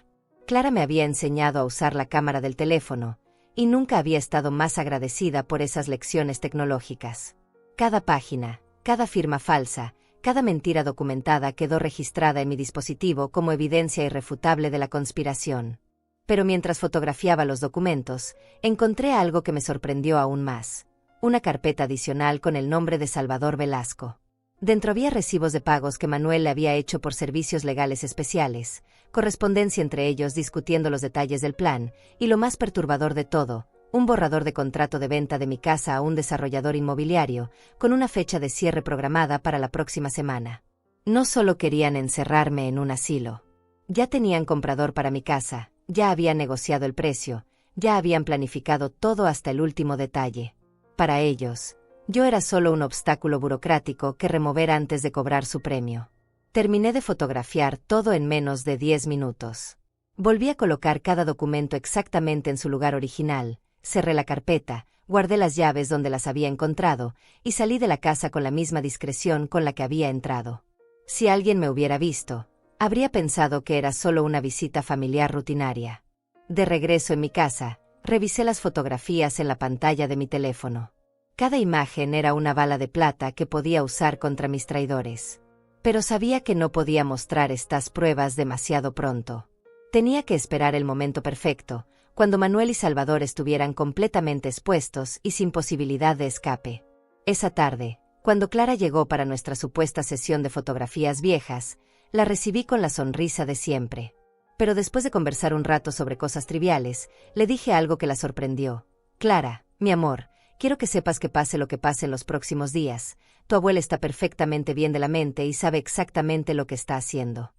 Clara me había enseñado a usar la cámara del teléfono, y nunca había estado más agradecida por esas lecciones tecnológicas. Cada página, cada firma falsa, cada mentira documentada quedó registrada en mi dispositivo como evidencia irrefutable de la conspiración. Pero mientras fotografiaba los documentos, encontré algo que me sorprendió aún más: una carpeta adicional con el nombre de Salvador Velasco. Dentro había recibos de pagos que Manuel le había hecho por servicios legales especiales, correspondencia entre ellos discutiendo los detalles del plan, y lo más perturbador de todo, un borrador de contrato de venta de mi casa a un desarrollador inmobiliario, con una fecha de cierre programada para la próxima semana. No solo querían encerrarme en un asilo. Ya tenían comprador para mi casa, ya habían negociado el precio, ya habían planificado todo hasta el último detalle. Para ellos, yo era solo un obstáculo burocrático que remover antes de cobrar su premio. Terminé de fotografiar todo en menos de 10 minutos. Volví a colocar cada documento exactamente en su lugar original, cerré la carpeta, guardé las llaves donde las había encontrado, y salí de la casa con la misma discreción con la que había entrado. Si alguien me hubiera visto, habría pensado que era solo una visita familiar rutinaria. De regreso en mi casa, revisé las fotografías en la pantalla de mi teléfono. Cada imagen era una bala de plata que podía usar contra mis traidores. Pero sabía que no podía mostrar estas pruebas demasiado pronto. Tenía que esperar el momento perfecto, cuando Manuel y Salvador estuvieran completamente expuestos y sin posibilidad de escape. Esa tarde, cuando Clara llegó para nuestra supuesta sesión de fotografías viejas, la recibí con la sonrisa de siempre. Pero después de conversar un rato sobre cosas triviales, le dije algo que la sorprendió. Clara, mi amor, quiero que sepas que pase lo que pase en los próximos días, tu abuela está perfectamente bien de la mente y sabe exactamente lo que está haciendo.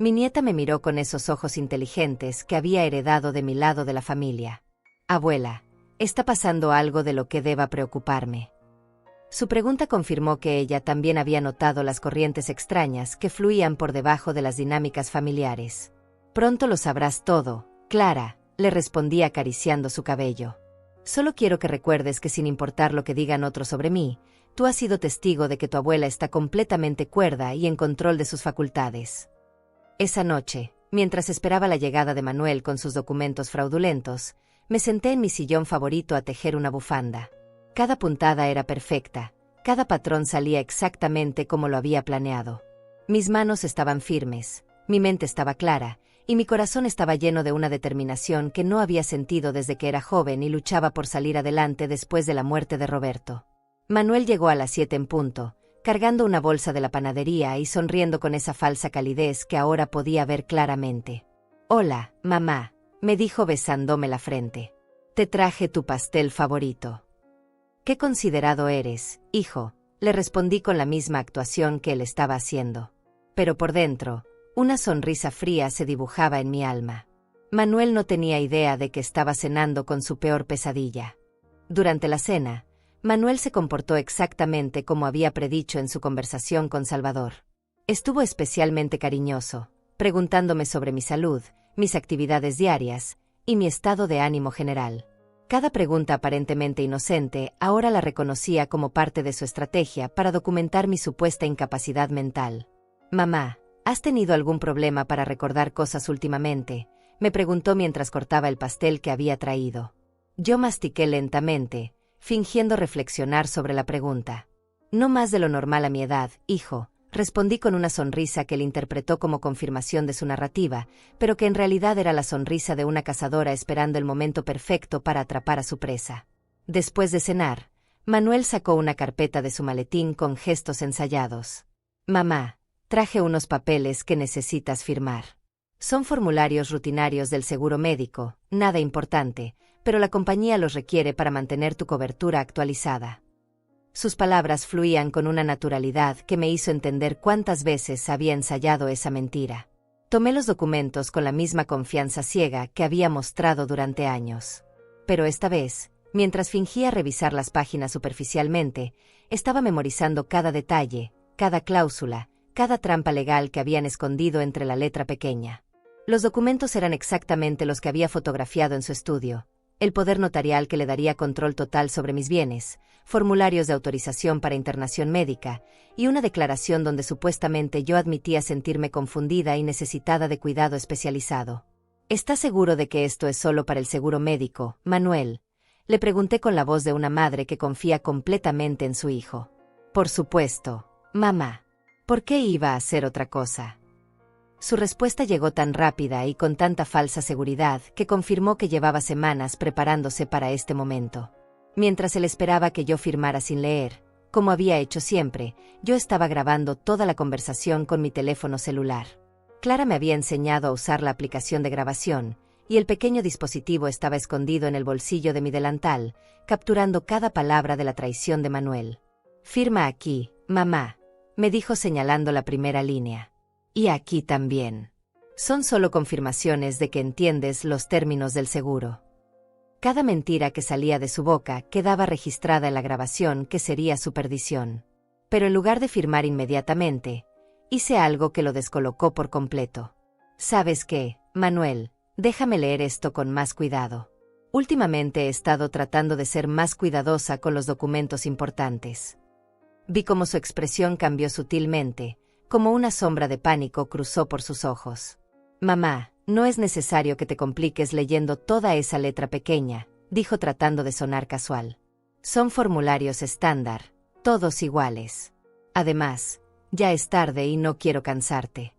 Mi nieta me miró con esos ojos inteligentes que había heredado de mi lado de la familia. Abuela, ¿está pasando algo de lo que deba preocuparme? Su pregunta confirmó que ella también había notado las corrientes extrañas que fluían por debajo de las dinámicas familiares. Pronto lo sabrás todo, Clara, le respondí acariciando su cabello. Solo quiero que recuerdes que sin importar lo que digan otros sobre mí, tú has sido testigo de que tu abuela está completamente cuerda y en control de sus facultades. Esa noche, mientras esperaba la llegada de Manuel con sus documentos fraudulentos, me senté en mi sillón favorito a tejer una bufanda. Cada puntada era perfecta, cada patrón salía exactamente como lo había planeado. Mis manos estaban firmes, mi mente estaba clara, y mi corazón estaba lleno de una determinación que no había sentido desde que era joven y luchaba por salir adelante después de la muerte de Roberto. Manuel llegó a las 7 en punto, cargando una bolsa de la panadería y sonriendo con esa falsa calidez que ahora podía ver claramente. «Hola, mamá», me dijo besándome la frente. «Te traje tu pastel favorito». «Qué considerado eres, hijo», le respondí con la misma actuación que él estaba haciendo. Pero por dentro, una sonrisa fría se dibujaba en mi alma. Manuel no tenía idea de que estaba cenando con su peor pesadilla. Durante la cena, Manuel se comportó exactamente como había predicho en su conversación con Salvador. Estuvo especialmente cariñoso, preguntándome sobre mi salud, mis actividades diarias y mi estado de ánimo general. Cada pregunta aparentemente inocente ahora la reconocía como parte de su estrategia para documentar mi supuesta incapacidad mental. «Mamá, ¿has tenido algún problema para recordar cosas últimamente?», me preguntó mientras cortaba el pastel que había traído. Yo mastiqué lentamente, fingiendo reflexionar sobre la pregunta. «No más de lo normal a mi edad, hijo», respondí con una sonrisa que él interpretó como confirmación de su narrativa, pero que en realidad era la sonrisa de una cazadora esperando el momento perfecto para atrapar a su presa. Después de cenar, Manuel sacó una carpeta de su maletín con gestos ensayados. «Mamá, traje unos papeles que necesitas firmar. Son formularios rutinarios del seguro médico, nada importante, pero la compañía los requiere para mantener tu cobertura actualizada». Sus palabras fluían con una naturalidad que me hizo entender cuántas veces había ensayado esa mentira. Tomé los documentos con la misma confianza ciega que había mostrado durante años. Pero esta vez, mientras fingía revisar las páginas superficialmente, estaba memorizando cada detalle, cada cláusula, cada trampa legal que habían escondido entre la letra pequeña. Los documentos eran exactamente los que había fotografiado en su estudio: el poder notarial que le daría control total sobre mis bienes, formularios de autorización para internación médica, y una declaración donde supuestamente yo admitía sentirme confundida y necesitada de cuidado especializado. ¿Estás seguro de que esto es solo para el seguro médico, Manuel?, le pregunté con la voz de una madre que confía completamente en su hijo. «Por supuesto, mamá. ¿Por qué iba a hacer otra cosa?». Su respuesta llegó tan rápida y con tanta falsa seguridad que confirmó que llevaba semanas preparándose para este momento. Mientras él esperaba que yo firmara sin leer, como había hecho siempre, yo estaba grabando toda la conversación con mi teléfono celular. Clara me había enseñado a usar la aplicación de grabación, y el pequeño dispositivo estaba escondido en el bolsillo de mi delantal, capturando cada palabra de la traición de Manuel. «Firma aquí, mamá», me dijo señalando la primera línea. «Y aquí también. Son solo confirmaciones de que entiendes los términos del seguro». Cada mentira que salía de su boca quedaba registrada en la grabación que sería su perdición. Pero en lugar de firmar inmediatamente, hice algo que lo descolocó por completo. «¿Sabes qué, Manuel? Déjame leer esto con más cuidado. Últimamente he estado tratando de ser más cuidadosa con los documentos importantes». Vi cómo su expresión cambió sutilmente, como una sombra de pánico cruzó por sus ojos. «Mamá, no es necesario que te compliques leyendo toda esa letra pequeña», dijo tratando de sonar casual. «Son formularios estándar, todos iguales. Además, ya es tarde y no quiero cansarte».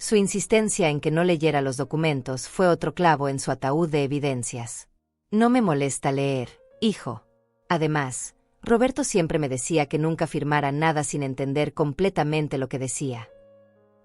Su insistencia en que no leyera los documentos fue otro clavo en su ataúd de evidencias. No me molesta leer, hijo. Además, Roberto siempre me decía que nunca firmara nada sin entender completamente lo que decía.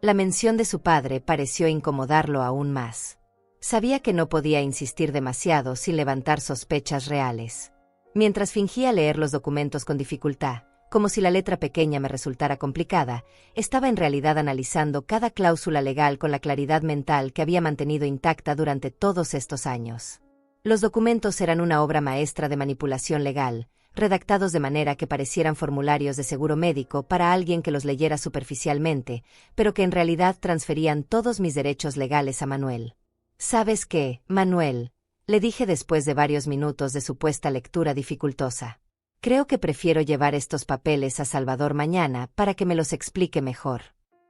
La mención de su padre pareció incomodarlo aún más. Sabía que no podía insistir demasiado sin levantar sospechas reales. Mientras fingía leer los documentos con dificultad, como si la letra pequeña me resultara complicada, estaba en realidad analizando cada cláusula legal con la claridad mental que había mantenido intacta durante todos estos años. Los documentos eran una obra maestra de manipulación legal, redactados de manera que parecieran formularios de seguro médico para alguien que los leyera superficialmente, pero que en realidad transferían todos mis derechos legales a Manuel. ¿Sabes qué, Manuel?, le dije después de varios minutos de supuesta lectura dificultosa. Creo que prefiero llevar estos papeles a Salvador mañana para que me los explique mejor.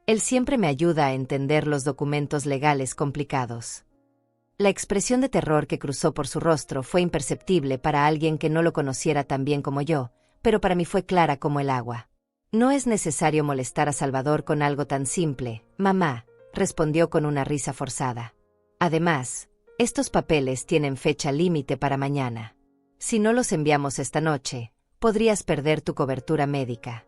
Él siempre me ayuda a entender los documentos legales complicados. La expresión de terror que cruzó por su rostro fue imperceptible para alguien que no lo conociera tan bien como yo, pero para mí fue clara como el agua. No es necesario molestar a Salvador con algo tan simple, mamá, respondió con una risa forzada. Además, estos papeles tienen fecha límite para mañana. Si no los enviamos esta noche, podrías perder tu cobertura médica.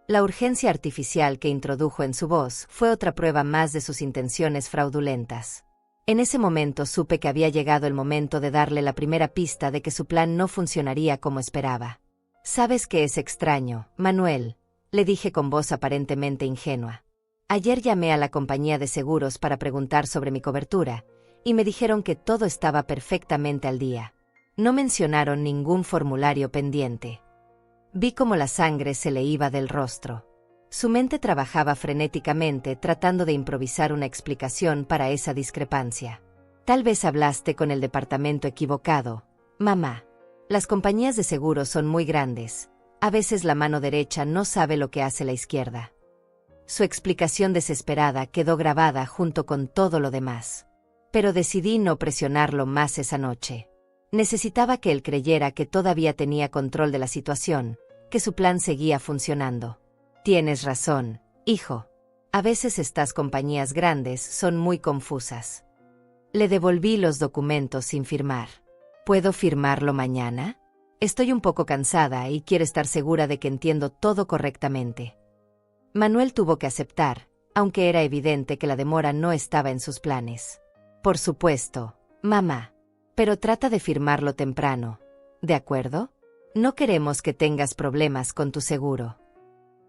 La urgencia artificial que introdujo en su voz fue otra prueba más de sus intenciones fraudulentas. En ese momento supe que había llegado el momento de darle la primera pista de que su plan no funcionaría como esperaba. «¿Sabes qué es extraño, Manuel?», le dije con voz aparentemente ingenua. «Ayer llamé a la compañía de seguros para preguntar sobre mi cobertura, y me dijeron que todo estaba perfectamente al día. No mencionaron ningún formulario pendiente». Vi cómo la sangre se le iba del rostro. Su mente trabajaba frenéticamente tratando de improvisar una explicación para esa discrepancia. «Tal vez hablaste con el departamento equivocado, mamá. Las compañías de seguros son muy grandes. A veces la mano derecha no sabe lo que hace la izquierda». Su explicación desesperada quedó grabada junto con todo lo demás. Pero decidí no presionarlo más esa noche. Necesitaba que él creyera que todavía tenía control de la situación, que su plan seguía funcionando. «Tienes razón, hijo. A veces estas compañías grandes son muy confusas». Le devolví los documentos sin firmar. «¿Puedo firmarlo mañana? Estoy un poco cansada y quiero estar segura de que entiendo todo correctamente». Manuel tuvo que aceptar, aunque era evidente que la demora no estaba en sus planes. «Por supuesto, mamá. Pero trata de firmarlo temprano, ¿de acuerdo? No queremos que tengas problemas con tu seguro».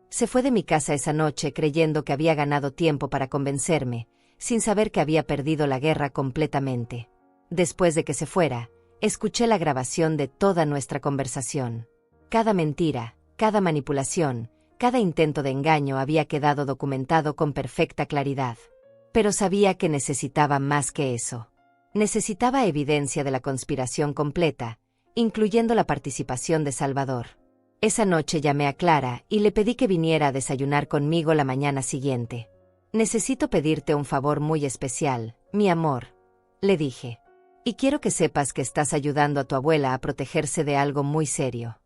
Se fue de mi casa esa noche creyendo que había ganado tiempo para convencerme, sin saber que había perdido la guerra completamente. Después de que se fuera, escuché la grabación de toda nuestra conversación. Cada mentira, cada manipulación, cada intento de engaño había quedado documentado con perfecta claridad. Pero sabía que necesitaba más que eso. Necesitaba evidencia de la conspiración completa, incluyendo la participación de Salvador. Esa noche llamé a Clara y le pedí que viniera a desayunar conmigo la mañana siguiente. «Necesito pedirte un favor muy especial, mi amor», le dije. «Y quiero que sepas que estás ayudando a tu abuela a protegerse de algo muy serio».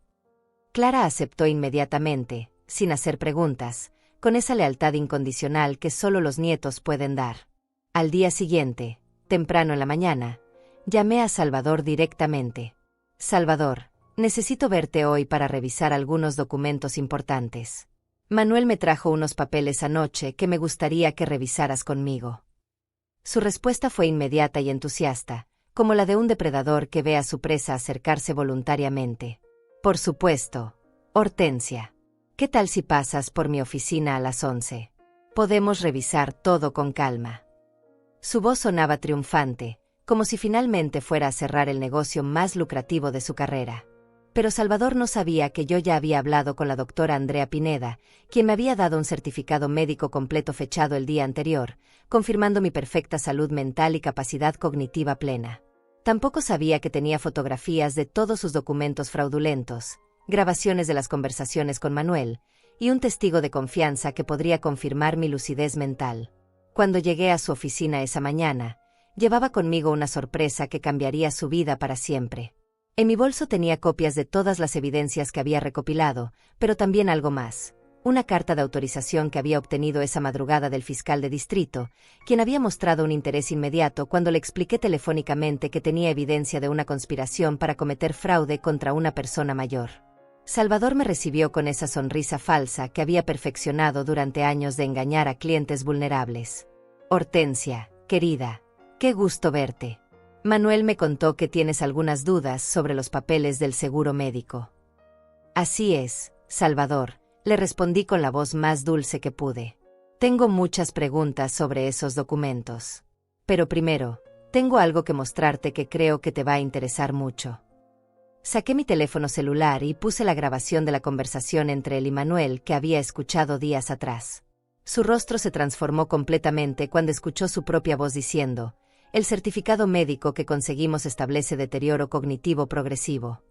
Clara aceptó inmediatamente, sin hacer preguntas, con esa lealtad incondicional que solo los nietos pueden dar. Al día siguiente, temprano en la mañana, llamé a Salvador directamente. «Salvador, necesito verte hoy para revisar algunos documentos importantes. Manuel me trajo unos papeles anoche que me gustaría que revisaras conmigo». Su respuesta fue inmediata y entusiasta, como la de un depredador que ve a su presa acercarse voluntariamente. «Por supuesto, Hortensia. ¿Qué tal si pasas por mi oficina a las 11? Podemos revisar todo con calma». Su voz sonaba triunfante, como si finalmente fuera a cerrar el negocio más lucrativo de su carrera. Pero Salvador no sabía que yo ya había hablado con la doctora Andrea Pineda, quien me había dado un certificado médico completo fechado el día anterior, confirmando mi perfecta salud mental y capacidad cognitiva plena. Tampoco sabía que tenía fotografías de todos sus documentos fraudulentos, grabaciones de las conversaciones con Manuel, y un testigo de confianza que podría confirmar mi lucidez mental. Cuando llegué a su oficina esa mañana, llevaba conmigo una sorpresa que cambiaría su vida para siempre. En mi bolso tenía copias de todas las evidencias que había recopilado, pero también algo más, Una carta de autorización que había obtenido esa madrugada del fiscal de distrito, quien había mostrado un interés inmediato cuando le expliqué telefónicamente que tenía evidencia de una conspiración para cometer fraude contra una persona mayor. Salvador me recibió con esa sonrisa falsa que había perfeccionado durante años de engañar a clientes vulnerables. Hortensia, querida, qué gusto verte. Manuel me contó que tienes algunas dudas sobre los papeles del seguro médico. Así es, Salvador, le respondí con la voz más dulce que pude. Tengo muchas preguntas sobre esos documentos. Pero primero, tengo algo que mostrarte que creo que te va a interesar mucho. Saqué mi teléfono celular y puse la grabación de la conversación entre él y Manuel que había escuchado días atrás. Su rostro se transformó completamente cuando escuchó su propia voz diciendo: el certificado médico que conseguimos establece deterioro cognitivo progresivo.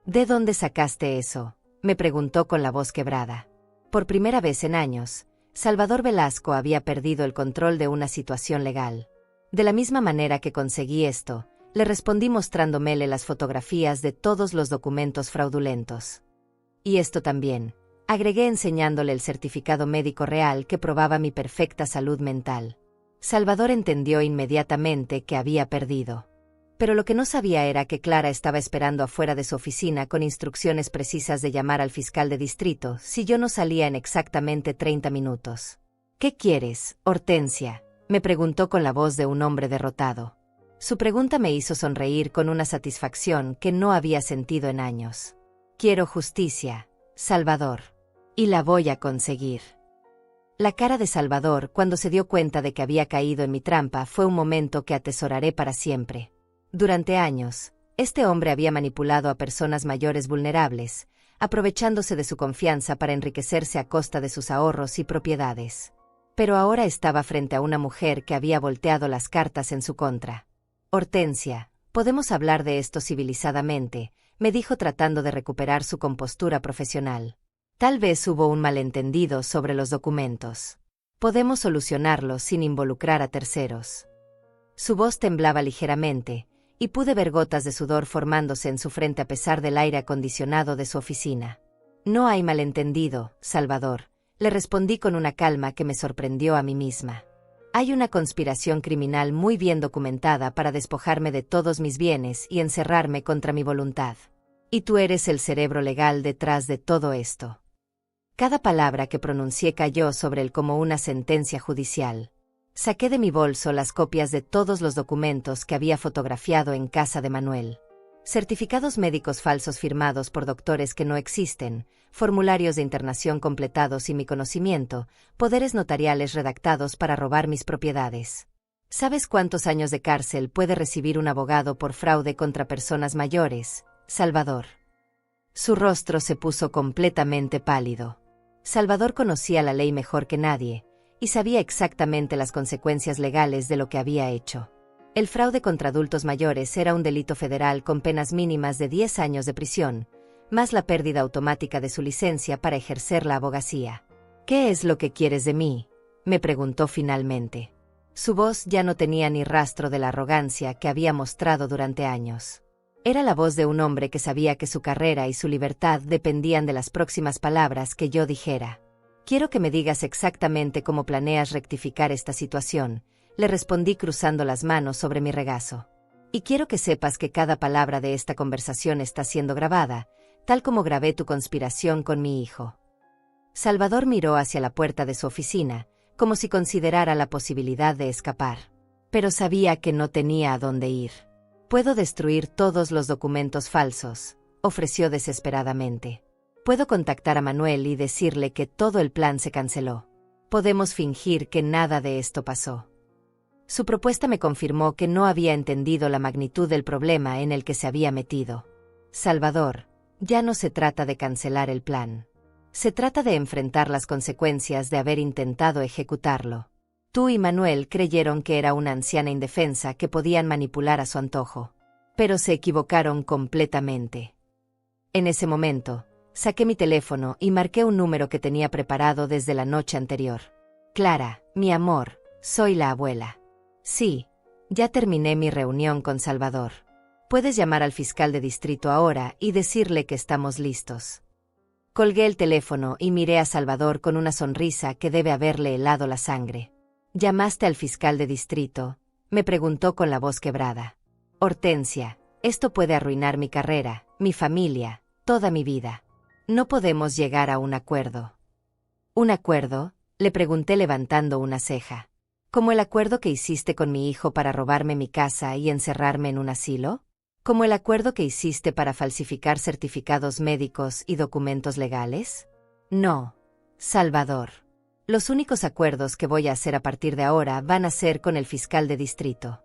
¿De dónde sacaste eso?, me preguntó con la voz quebrada. Por primera vez en años, Salvador Velasco había perdido el control de una situación legal. De la misma manera que conseguí esto, le respondí mostrándole las fotografías de todos los documentos fraudulentos. Y esto también, agregué enseñándole el certificado médico real que probaba mi perfecta salud mental. Salvador entendió inmediatamente que había perdido. Pero lo que no sabía era que Clara estaba esperando afuera de su oficina con instrucciones precisas de llamar al fiscal de distrito si yo no salía en exactamente 30 minutos. ¿Qué quieres, Hortensia?, me preguntó con la voz de un hombre derrotado. Su pregunta me hizo sonreír con una satisfacción que no había sentido en años. Quiero justicia, Salvador. Y la voy a conseguir. La cara de Salvador cuando se dio cuenta de que había caído en mi trampa fue un momento que atesoraré para siempre. Durante años, este hombre había manipulado a personas mayores vulnerables, aprovechándose de su confianza para enriquecerse a costa de sus ahorros y propiedades. Pero ahora estaba frente a una mujer que había volteado las cartas en su contra. Hortensia, podemos hablar de esto civilizadamente, me dijo tratando de recuperar su compostura profesional. Tal vez hubo un malentendido sobre los documentos. Podemos solucionarlo sin involucrar a terceros. Su voz temblaba ligeramente, y pude ver gotas de sudor formándose en su frente a pesar del aire acondicionado de su oficina. No hay malentendido, Salvador, le respondí con una calma que me sorprendió a mí misma. Hay una conspiración criminal muy bien documentada para despojarme de todos mis bienes y encerrarme contra mi voluntad. Y tú eres el cerebro legal detrás de todo esto. Cada palabra que pronuncié cayó sobre él como una sentencia judicial. Saqué de mi bolso las copias de todos los documentos que había fotografiado en casa de Manuel. Certificados médicos falsos firmados por doctores que no existen, formularios de internación completados sin mi conocimiento, poderes notariales redactados para robar mis propiedades. ¿Sabes cuántos años de cárcel puede recibir un abogado por fraude contra personas mayores, Salvador? Su rostro se puso completamente pálido. Salvador conocía la ley mejor que nadie, y sabía exactamente las consecuencias legales de lo que había hecho. El fraude contra adultos mayores era un delito federal con penas mínimas de 10 años de prisión, más la pérdida automática de su licencia para ejercer la abogacía. ¿Qué es lo que quieres de mí?, me preguntó finalmente. Su voz ya no tenía ni rastro de la arrogancia que había mostrado durante años. Era la voz de un hombre que sabía que su carrera y su libertad dependían de las próximas palabras que yo dijera. Quiero que me digas exactamente cómo planeas rectificar esta situación, le respondí cruzando las manos sobre mi regazo. Y quiero que sepas que cada palabra de esta conversación está siendo grabada, tal como grabé tu conspiración con mi hijo. Salvador miró hacia la puerta de su oficina, como si considerara la posibilidad de escapar. Pero sabía que no tenía a dónde ir. Puedo destruir todos los documentos falsos, ofreció desesperadamente. Puedo contactar a Manuel y decirle que todo el plan se canceló. Podemos fingir que nada de esto pasó. Su propuesta me confirmó que no había entendido la magnitud del problema en el que se había metido. Salvador, ya no se trata de cancelar el plan. Se trata de enfrentar las consecuencias de haber intentado ejecutarlo. Tú y Manuel creyeron que era una anciana indefensa que podían manipular a su antojo. Pero se equivocaron completamente. En ese momento, saqué mi teléfono y marqué un número que tenía preparado desde la noche anterior. Clara, mi amor, soy la abuela. Sí, ya terminé mi reunión con Salvador. Puedes llamar al fiscal de distrito ahora y decirle que estamos listos. Colgué el teléfono y miré a Salvador con una sonrisa que debe haberle helado la sangre. ¿Llamaste al fiscal de distrito?, me preguntó con la voz quebrada. Hortensia, esto puede arruinar mi carrera, mi familia, toda mi vida. No podemos llegar a un acuerdo. ¿Un acuerdo?, le pregunté levantando una ceja. ¿Como el acuerdo que hiciste con mi hijo para robarme mi casa y encerrarme en un asilo? ¿Como el acuerdo que hiciste para falsificar certificados médicos y documentos legales? No, Salvador. Los únicos acuerdos que voy a hacer a partir de ahora van a ser con el fiscal de distrito.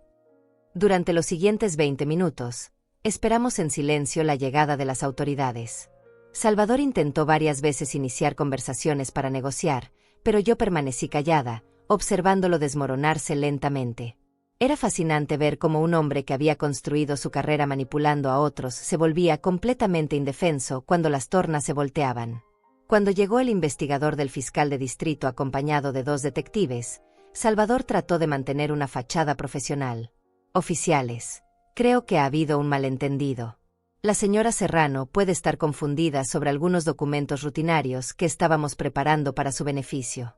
Durante los siguientes 20 minutos, esperamos en silencio la llegada de las autoridades. Salvador intentó varias veces iniciar conversaciones para negociar, pero yo permanecí callada, observándolo desmoronarse lentamente. Era fascinante ver cómo un hombre que había construido su carrera manipulando a otros se volvía completamente indefenso cuando las tornas se volteaban. Cuando llegó el investigador del fiscal de distrito acompañado de 2 detectives, Salvador trató de mantener una fachada profesional. Oficiales, creo que ha habido un malentendido. La señora Serrano puede estar confundida sobre algunos documentos rutinarios que estábamos preparando para su beneficio.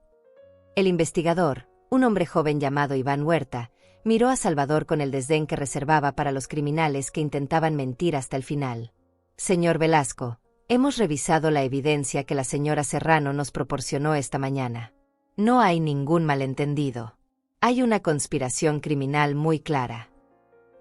El investigador, un hombre joven llamado Iván Huerta, miró a Salvador con el desdén que reservaba para los criminales que intentaban mentir hasta el final. Señor Velasco, hemos revisado la evidencia que la señora Serrano nos proporcionó esta mañana. No hay ningún malentendido. Hay una conspiración criminal muy clara.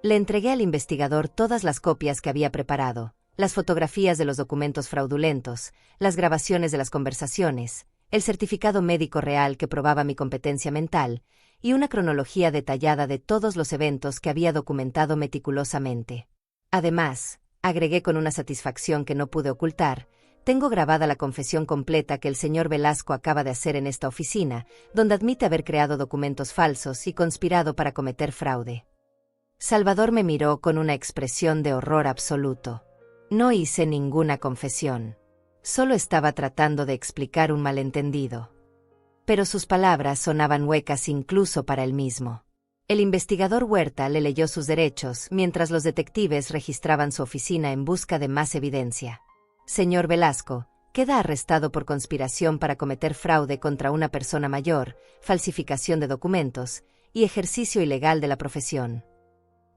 Le entregué al investigador todas las copias que había preparado, las fotografías de los documentos fraudulentos, las grabaciones de las conversaciones, el certificado médico real que probaba mi competencia mental, y una cronología detallada de todos los eventos que había documentado meticulosamente. Además, agregué con una satisfacción que no pude ocultar, tengo grabada la confesión completa que el señor Velasco acaba de hacer en esta oficina, donde admite haber creado documentos falsos y conspirado para cometer fraude. Salvador me miró con una expresión de horror absoluto. No hice ninguna confesión. Solo estaba tratando de explicar un malentendido. Pero sus palabras sonaban huecas incluso para él mismo. El investigador Huerta le leyó sus derechos mientras los detectives registraban su oficina en busca de más evidencia. Señor Velasco, queda arrestado por conspiración para cometer fraude contra una persona mayor, falsificación de documentos y ejercicio ilegal de la profesión.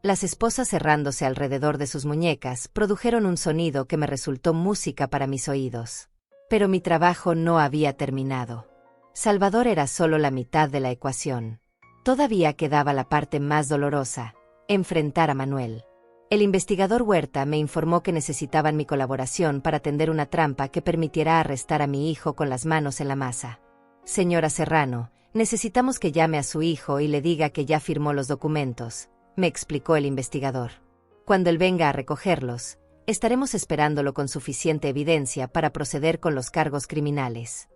Las esposas cerrándose alrededor de sus muñecas produjeron un sonido que me resultó música para mis oídos. Pero mi trabajo no había terminado. Salvador era solo la mitad de la ecuación. Todavía quedaba la parte más dolorosa, enfrentar a Manuel. El investigador Huerta me informó que necesitaban mi colaboración para tender una trampa que permitiera arrestar a mi hijo con las manos en la masa. Señora Serrano, necesitamos que llame a su hijo y le diga que ya firmó los documentos, me explicó el investigador. Cuando él venga a recogerlos, estaremos esperándolo con suficiente evidencia para proceder con los cargos criminales.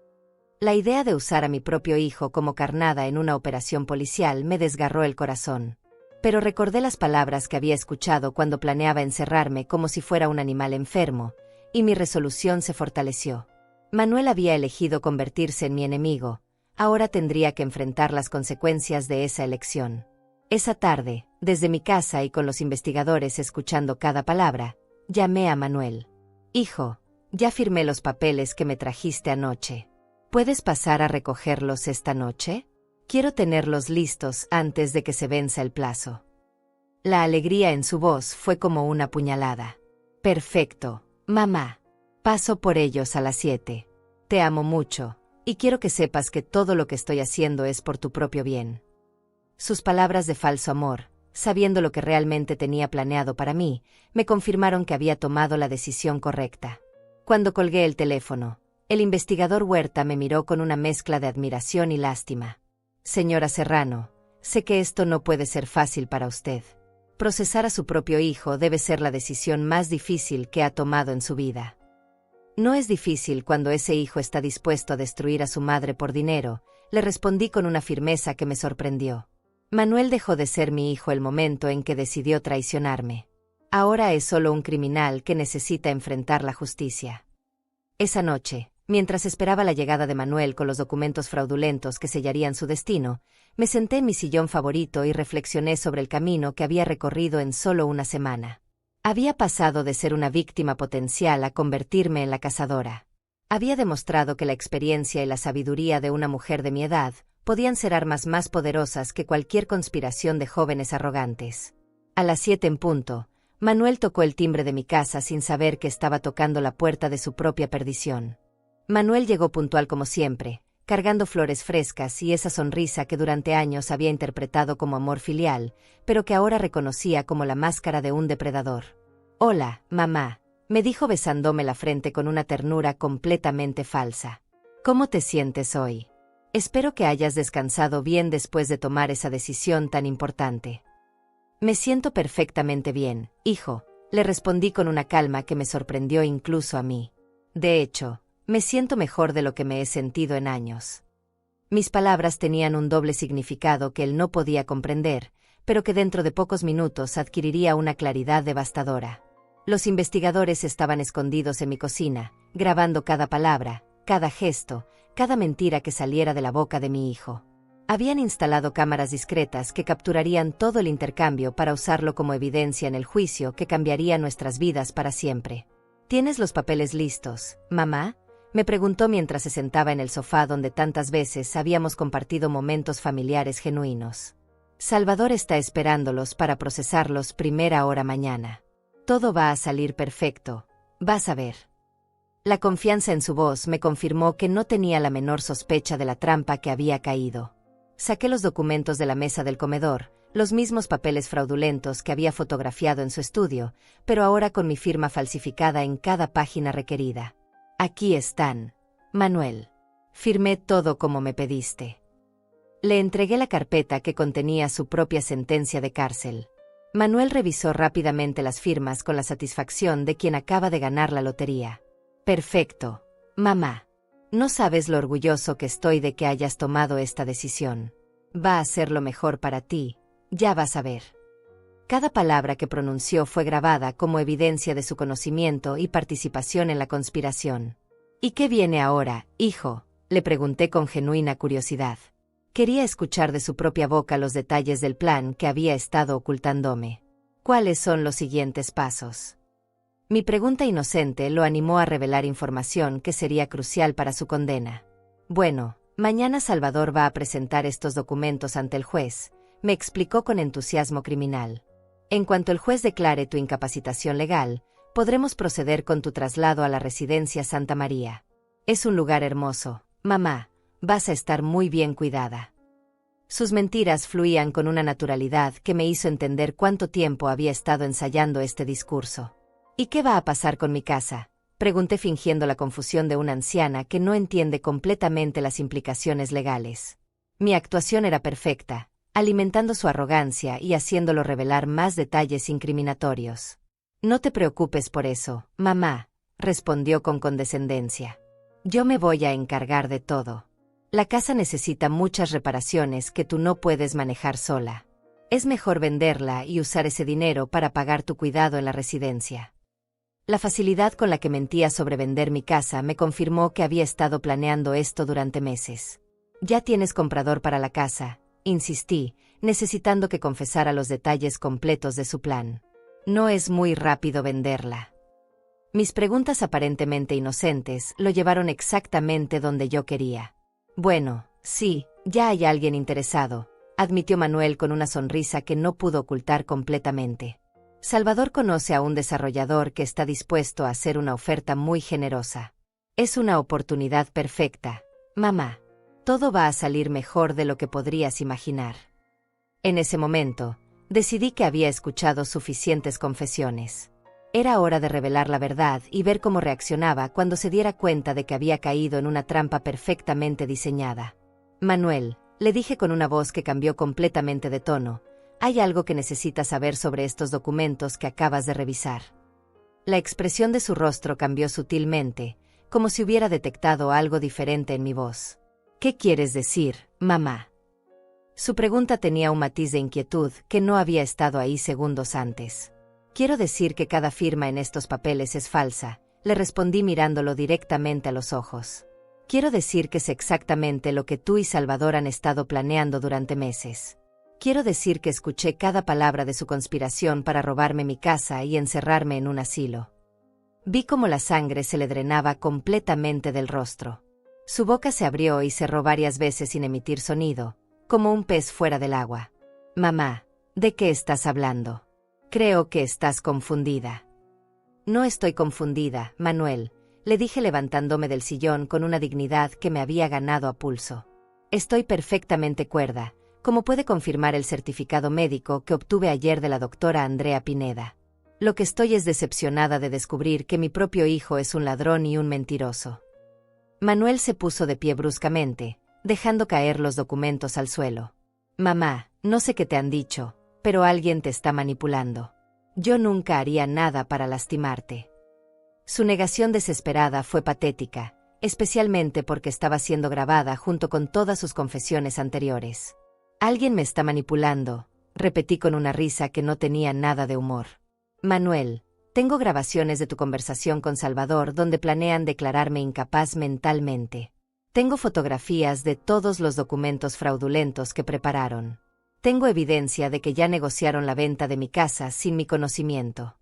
La idea de usar a mi propio hijo como carnada en una operación policial me desgarró el corazón. Pero recordé las palabras que había escuchado cuando planeaba encerrarme como si fuera un animal enfermo, y mi resolución se fortaleció. Manuel había elegido convertirse en mi enemigo, ahora tendría que enfrentar las consecuencias de esa elección. Esa tarde, desde mi casa y con los investigadores escuchando cada palabra, llamé a Manuel. Hijo, ya firmé los papeles que me trajiste anoche. ¿Puedes pasar a recogerlos esta noche? Quiero tenerlos listos antes de que se venza el plazo. La alegría en su voz fue como una puñalada. Perfecto, mamá. Paso por ellos a las 7. Te amo mucho, y quiero que sepas que todo lo que estoy haciendo es por tu propio bien. Sus palabras de falso amor, sabiendo lo que realmente tenía planeado para mí, me confirmaron que había tomado la decisión correcta. Cuando colgué el teléfono, el investigador Huerta me miró con una mezcla de admiración y lástima. Señora Serrano, sé que esto no puede ser fácil para usted. Procesar a su propio hijo debe ser la decisión más difícil que ha tomado en su vida. No es difícil cuando ese hijo está dispuesto a destruir a su madre por dinero, le respondí con una firmeza que me sorprendió. Manuel dejó de ser mi hijo el momento en que decidió traicionarme. Ahora es solo un criminal que necesita enfrentar la justicia. Esa noche, mientras esperaba la llegada de Manuel con los documentos fraudulentos que sellarían su destino, me senté en mi sillón favorito y reflexioné sobre el camino que había recorrido en solo una semana. Había pasado de ser una víctima potencial a convertirme en la cazadora. Había demostrado que la experiencia y la sabiduría de una mujer de mi edad podían ser armas más poderosas que cualquier conspiración de jóvenes arrogantes. A las 7 en punto, Manuel tocó el timbre de mi casa sin saber que estaba tocando la puerta de su propia perdición. Manuel llegó puntual como siempre, cargando flores frescas y esa sonrisa que durante años había interpretado como amor filial, pero que ahora reconocía como la máscara de un depredador. «Hola, mamá», me dijo besándome la frente con una ternura completamente falsa. «¿Cómo te sientes hoy? Espero que hayas descansado bien después de tomar esa decisión tan importante». «Me siento perfectamente bien, hijo», le respondí con una calma que me sorprendió incluso a mí. «De hecho, me siento mejor de lo que me he sentido en años». Mis palabras tenían un doble significado que él no podía comprender, pero que dentro de pocos minutos adquiriría una claridad devastadora. Los investigadores estaban escondidos en mi cocina, grabando cada palabra, cada gesto, cada mentira que saliera de la boca de mi hijo. Habían instalado cámaras discretas que capturarían todo el intercambio para usarlo como evidencia en el juicio que cambiaría nuestras vidas para siempre. «¿Tienes los papeles listos, mamá?», me preguntó mientras se sentaba en el sofá donde tantas veces habíamos compartido momentos familiares genuinos. «Salvador está esperándolos para procesarlos primera hora mañana. Todo va a salir perfecto, vas a ver». La confianza en su voz me confirmó que no tenía la menor sospecha de la trampa que había caído. Saqué los documentos de la mesa del comedor, los mismos papeles fraudulentos que había fotografiado en su estudio, pero ahora con mi firma falsificada en cada página requerida. «Aquí están, Manuel. Firmé todo como me pediste». Le entregué la carpeta que contenía su propia sentencia de cárcel. Manuel revisó rápidamente las firmas con la satisfacción de quien acaba de ganar la lotería. «Perfecto, mamá. No sabes lo orgulloso que estoy de que hayas tomado esta decisión. Va a ser lo mejor para ti, ya vas a ver». Cada palabra que pronunció fue grabada como evidencia de su conocimiento y participación en la conspiración. «¿Y qué viene ahora, hijo?», le pregunté con genuina curiosidad. Quería escuchar de su propia boca los detalles del plan que había estado ocultándome. «¿Cuáles son los siguientes pasos?». Mi pregunta inocente lo animó a revelar información que sería crucial para su condena. «Bueno, mañana Salvador va a presentar estos documentos ante el juez», me explicó con entusiasmo criminal. «En cuanto el juez declare tu incapacitación legal, podremos proceder con tu traslado a la residencia Santa María. Es un lugar hermoso, mamá, vas a estar muy bien cuidada». Sus mentiras fluían con una naturalidad que me hizo entender cuánto tiempo había estado ensayando este discurso. «¿Y qué va a pasar con mi casa?», pregunté fingiendo la confusión de una anciana que no entiende completamente las implicaciones legales. Mi actuación era perfecta, alimentando su arrogancia y haciéndolo revelar más detalles incriminatorios. «No te preocupes por eso, mamá», respondió con condescendencia. «Yo me voy a encargar de todo. La casa necesita muchas reparaciones que tú no puedes manejar sola. Es mejor venderla y usar ese dinero para pagar tu cuidado en la residencia». La facilidad con la que mentía sobre vender mi casa me confirmó que había estado planeando esto durante meses. «Ya tienes comprador para la casa», insistí, necesitando que confesara los detalles completos de su plan. «No es muy rápido venderla». Mis preguntas aparentemente inocentes lo llevaron exactamente donde yo quería. «Bueno, sí, ya hay alguien interesado», admitió Manuel con una sonrisa que no pudo ocultar completamente. «Salvador conoce a un desarrollador que está dispuesto a hacer una oferta muy generosa. Es una oportunidad perfecta, mamá. Todo va a salir mejor de lo que podrías imaginar». En ese momento, decidí que había escuchado suficientes confesiones. Era hora de revelar la verdad y ver cómo reaccionaba cuando se diera cuenta de que había caído en una trampa perfectamente diseñada. «Manuel», le dije con una voz que cambió completamente de tono, «hay algo que necesitas saber sobre estos documentos que acabas de revisar». La expresión de su rostro cambió sutilmente, como si hubiera detectado algo diferente en mi voz. «¿Qué quieres decir, mamá?». Su pregunta tenía un matiz de inquietud que no había estado ahí segundos antes. «Quiero decir que cada firma en estos papeles es falsa», le respondí mirándolo directamente a los ojos. «Quiero decir que sé exactamente lo que tú y Salvador han estado planeando durante meses. Quiero decir que escuché cada palabra de su conspiración para robarme mi casa y encerrarme en un asilo». Vi cómo la sangre se le drenaba completamente del rostro. Su boca se abrió y cerró varias veces sin emitir sonido, como un pez fuera del agua. Mamá, ¿de qué estás hablando? Creo que estás confundida. No estoy confundida, Manuel, le dije levantándome del sillón con una dignidad que me había ganado a pulso. Estoy perfectamente cuerda, como puede confirmar el certificado médico que obtuve ayer de la doctora Andrea Pineda. Lo que estoy es decepcionada de descubrir que mi propio hijo es un ladrón y un mentiroso. Manuel se puso de pie bruscamente, dejando caer los documentos al suelo. Mamá, no sé qué te han dicho, pero alguien te está manipulando. Yo nunca haría nada para lastimarte. Su negación desesperada fue patética, especialmente porque estaba siendo grabada junto con todas sus confesiones anteriores. Alguien me está manipulando, repetí con una risa que no tenía nada de humor. Manuel, tengo grabaciones de tu conversación con Salvador donde planean declararme incapaz mentalmente. Tengo fotografías de todos los documentos fraudulentos que prepararon. Tengo evidencia de que ya negociaron la venta de mi casa sin mi conocimiento.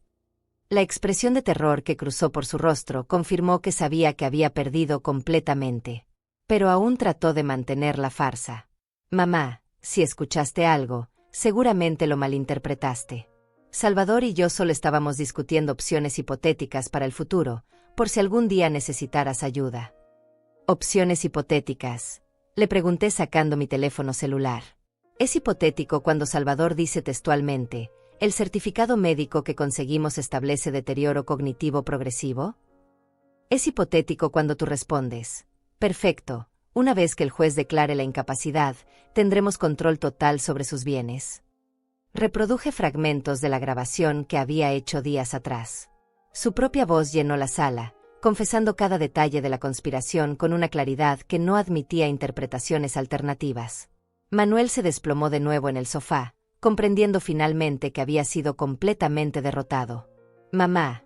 La expresión de terror que cruzó por su rostro confirmó que sabía que había perdido completamente. Pero aún trató de mantener la farsa. Mamá, si escuchaste algo, seguramente lo malinterpretaste. Salvador y yo solo estábamos discutiendo opciones hipotéticas para el futuro, por si algún día necesitaras ayuda. Opciones hipotéticas. Le pregunté sacando mi teléfono celular. Es hipotético cuando Salvador dice textualmente, ¿el certificado médico que conseguimos establece deterioro cognitivo progresivo? Es hipotético cuando tú respondes, perfecto, una vez que el juez declare la incapacidad, tendremos control total sobre sus bienes. Reproduje fragmentos de la grabación que había hecho días atrás. Su propia voz llenó la sala, confesando cada detalle de la conspiración con una claridad que no admitía interpretaciones alternativas. Manuel se desplomó de nuevo en el sofá, comprendiendo finalmente que había sido completamente derrotado. Mamá,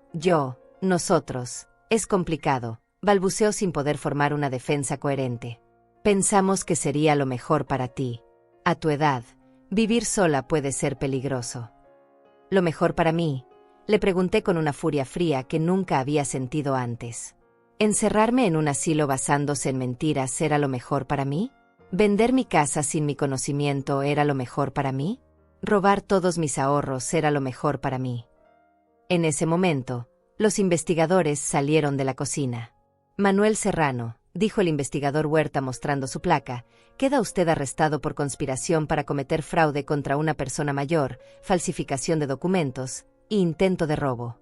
nosotros, es complicado, balbuceó sin poder formar una defensa coherente. Pensamos que sería lo mejor para ti. A tu edad, vivir sola puede ser peligroso. ¿Lo mejor para mí? Le pregunté con una furia fría que nunca había sentido antes. ¿Encerrarme en un asilo basándose en mentiras era lo mejor para mí? ¿Vender mi casa sin mi conocimiento era lo mejor para mí? ¿Robar todos mis ahorros era lo mejor para mí? En ese momento, los investigadores salieron de la cocina. Manuel Serrano, dijo el investigador Huerta mostrando su placa, queda usted arrestado por conspiración para cometer fraude contra una persona mayor, falsificación de documentos e intento de robo.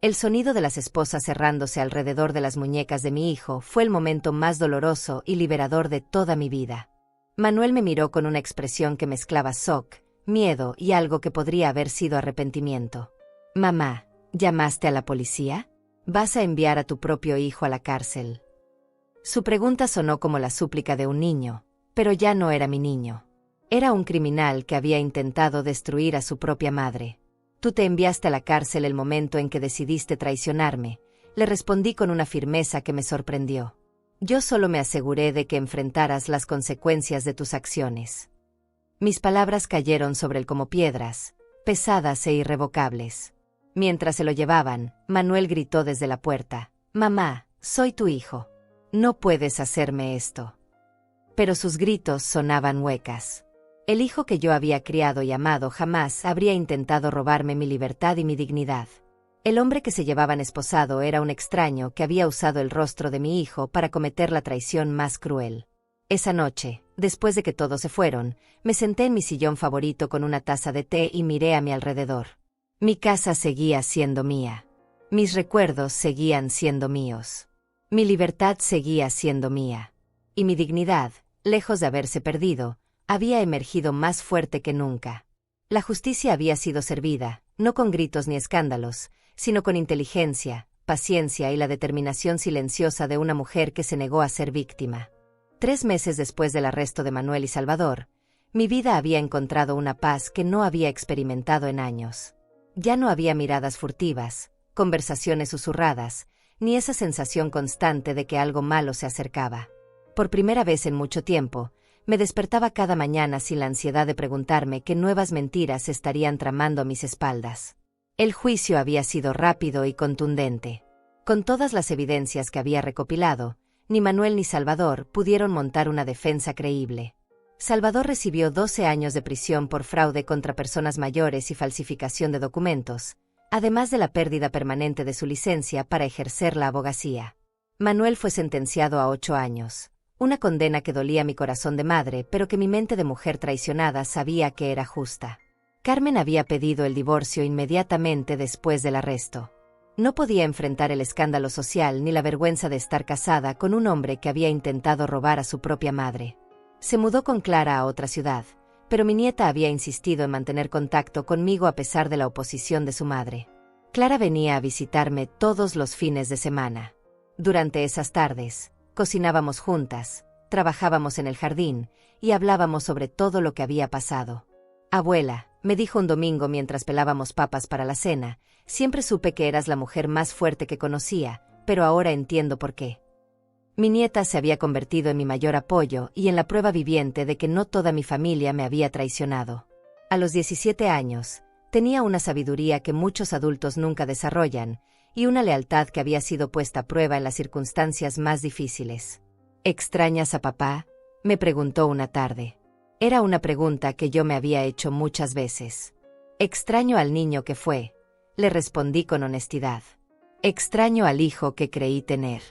El sonido de las esposas cerrándose alrededor de las muñecas de mi hijo fue el momento más doloroso y liberador de toda mi vida. Manuel me miró con una expresión que mezclaba shock, miedo y algo que podría haber sido arrepentimiento. Mamá, ¿llamaste a la policía? ¿Vas a enviar a tu propio hijo a la cárcel? Su pregunta sonó como la súplica de un niño, pero ya no era mi niño. Era un criminal que había intentado destruir a su propia madre. Tú te enviaste a la cárcel el momento en que decidiste traicionarme, le respondí con una firmeza que me sorprendió. Yo solo me aseguré de que enfrentaras las consecuencias de tus acciones. Mis palabras cayeron sobre él como piedras, pesadas e irrevocables. Mientras se lo llevaban, Manuel gritó desde la puerta, «Mamá, soy tu hijo. No puedes hacerme esto». Pero sus gritos sonaban huecas. El hijo que yo había criado y amado jamás habría intentado robarme mi libertad y mi dignidad. El hombre que se llevaban esposado era un extraño que había usado el rostro de mi hijo para cometer la traición más cruel. Esa noche, después de que todos se fueron, me senté en mi sillón favorito con una taza de té y miré a mi alrededor. Mi casa seguía siendo mía. Mis recuerdos seguían siendo míos. Mi libertad seguía siendo mía. Y mi dignidad, lejos de haberse perdido, había emergido más fuerte que nunca. La justicia había sido servida, no con gritos ni escándalos, sino con inteligencia, paciencia y la determinación silenciosa de una mujer que se negó a ser víctima. 3 meses después del arresto de Manuel y Salvador, mi vida había encontrado una paz que no había experimentado en años. Ya no había miradas furtivas, conversaciones susurradas, ni esa sensación constante de que algo malo se acercaba. Por primera vez en mucho tiempo, me despertaba cada mañana sin la ansiedad de preguntarme qué nuevas mentiras estarían tramando a mis espaldas. El juicio había sido rápido y contundente. Con todas las evidencias que había recopilado, ni Manuel ni Salvador pudieron montar una defensa creíble. Salvador recibió 12 años de prisión por fraude contra personas mayores y falsificación de documentos, además de la pérdida permanente de su licencia para ejercer la abogacía. Manuel fue sentenciado a 8 años, una condena que dolía mi corazón de madre, pero que mi mente de mujer traicionada sabía que era justa. Carmen había pedido el divorcio inmediatamente después del arresto. No podía enfrentar el escándalo social ni la vergüenza de estar casada con un hombre que había intentado robar a su propia madre. Se mudó con Clara a otra ciudad, pero mi nieta había insistido en mantener contacto conmigo a pesar de la oposición de su madre. Clara venía a visitarme todos los fines de semana. Durante esas tardes, cocinábamos juntas, trabajábamos en el jardín y hablábamos sobre todo lo que había pasado. «Abuela», me dijo un domingo mientras pelábamos papas para la cena, «siempre supe que eras la mujer más fuerte que conocía, pero ahora entiendo por qué». Mi nieta se había convertido en mi mayor apoyo y en la prueba viviente de que no toda mi familia me había traicionado. A los 17 años, tenía una sabiduría que muchos adultos nunca desarrollan, y una lealtad que había sido puesta a prueba en las circunstancias más difíciles. «¿Extrañas a papá?», me preguntó una tarde. Era una pregunta que yo me había hecho muchas veces. «Extraño al niño que fue», le respondí con honestidad. «Extraño al hijo que creí tener.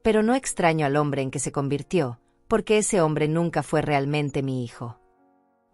Pero no extraño al hombre en que se convirtió, porque ese hombre nunca fue realmente mi hijo».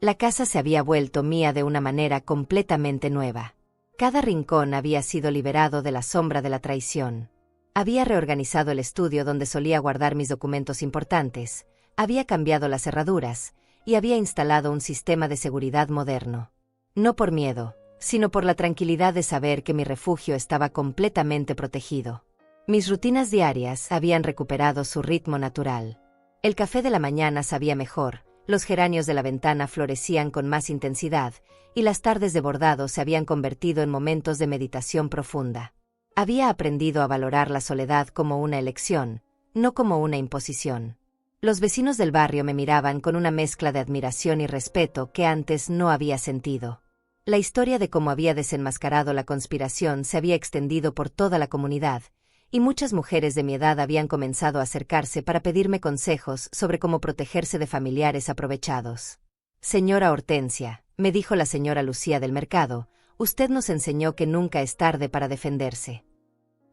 La casa se había vuelto mía de una manera completamente nueva. Cada rincón había sido liberado de la sombra de la traición. Había reorganizado el estudio donde solía guardar mis documentos importantes, había cambiado las cerraduras, y había instalado un sistema de seguridad moderno. No por miedo, sino por la tranquilidad de saber que mi refugio estaba completamente protegido. Mis rutinas diarias habían recuperado su ritmo natural. El café de la mañana sabía mejor, los geranios de la ventana florecían con más intensidad, y las tardes de bordado se habían convertido en momentos de meditación profunda. Había aprendido a valorar la soledad como una elección, no como una imposición. Los vecinos del barrio me miraban con una mezcla de admiración y respeto que antes no había sentido. La historia de cómo había desenmascarado la conspiración se había extendido por toda la comunidad, y muchas mujeres de mi edad habían comenzado a acercarse para pedirme consejos sobre cómo protegerse de familiares aprovechados. «Señora Hortensia», me dijo la señora Lucía del mercado, «usted nos enseñó que nunca es tarde para defenderse».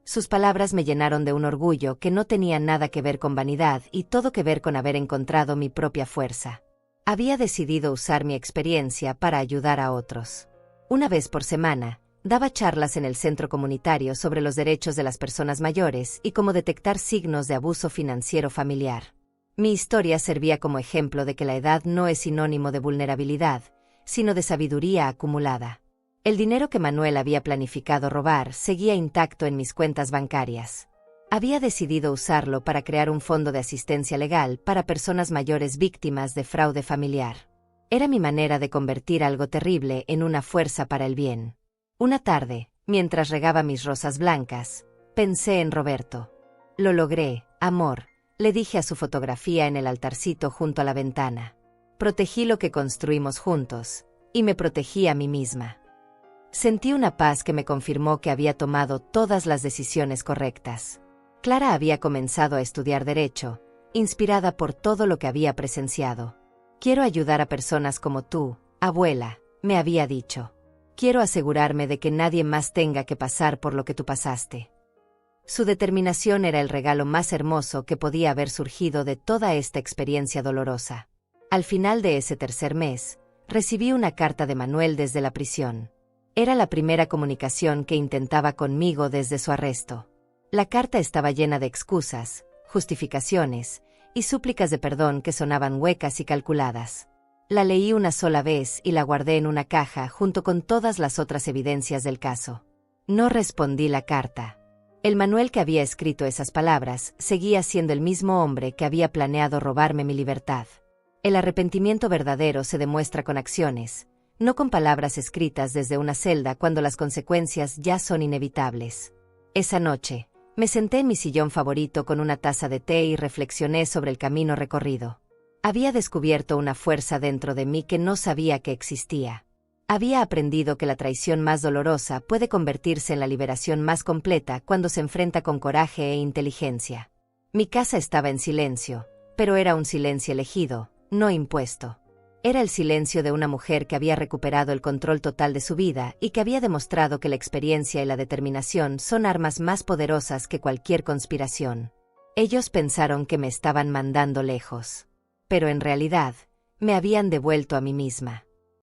Sus palabras me llenaron de un orgullo que no tenía nada que ver con vanidad y todo que ver con haber encontrado mi propia fuerza. Había decidido usar mi experiencia para ayudar a otros. Una vez por semana, daba charlas en el centro comunitario sobre los derechos de las personas mayores y cómo detectar signos de abuso financiero familiar. Mi historia servía como ejemplo de que la edad no es sinónimo de vulnerabilidad, sino de sabiduría acumulada. El dinero que Manuel había planificado robar seguía intacto en mis cuentas bancarias. Había decidido usarlo para crear un fondo de asistencia legal para personas mayores víctimas de fraude familiar. Era mi manera de convertir algo terrible en una fuerza para el bien. Una tarde, mientras regaba mis rosas blancas, pensé en Roberto. «Lo logré, amor», le dije a su fotografía en el altarcito junto a la ventana. Protegí lo que construimos juntos, y me protegí a mí misma. Sentí una paz que me confirmó que había tomado todas las decisiones correctas. Clara había comenzado a estudiar Derecho, inspirada por todo lo que había presenciado. «Quiero ayudar a personas como tú, abuela», me había dicho. «Quiero asegurarme de que nadie más tenga que pasar por lo que tú pasaste». Su determinación era el regalo más hermoso que podía haber surgido de toda esta experiencia dolorosa. Al final de ese tercer mes, recibí una carta de Manuel desde la prisión. Era la primera comunicación que intentaba conmigo desde su arresto. La carta estaba llena de excusas, justificaciones y súplicas de perdón que sonaban huecas y calculadas. La leí una sola vez y la guardé en una caja junto con todas las otras evidencias del caso. No respondí la carta. El Manuel que había escrito esas palabras seguía siendo el mismo hombre que había planeado robarme mi libertad. El arrepentimiento verdadero se demuestra con acciones, no con palabras escritas desde una celda cuando las consecuencias ya son inevitables. Esa noche, me senté en mi sillón favorito con una taza de té y reflexioné sobre el camino recorrido. Había descubierto una fuerza dentro de mí que no sabía que existía. Había aprendido que la traición más dolorosa puede convertirse en la liberación más completa cuando se enfrenta con coraje e inteligencia. Mi casa estaba en silencio, pero era un silencio elegido, no impuesto. Era el silencio de una mujer que había recuperado el control total de su vida y que había demostrado que la experiencia y la determinación son armas más poderosas que cualquier conspiración. Ellos pensaron que me estaban mandando lejos. Pero en realidad, me habían devuelto a mí misma.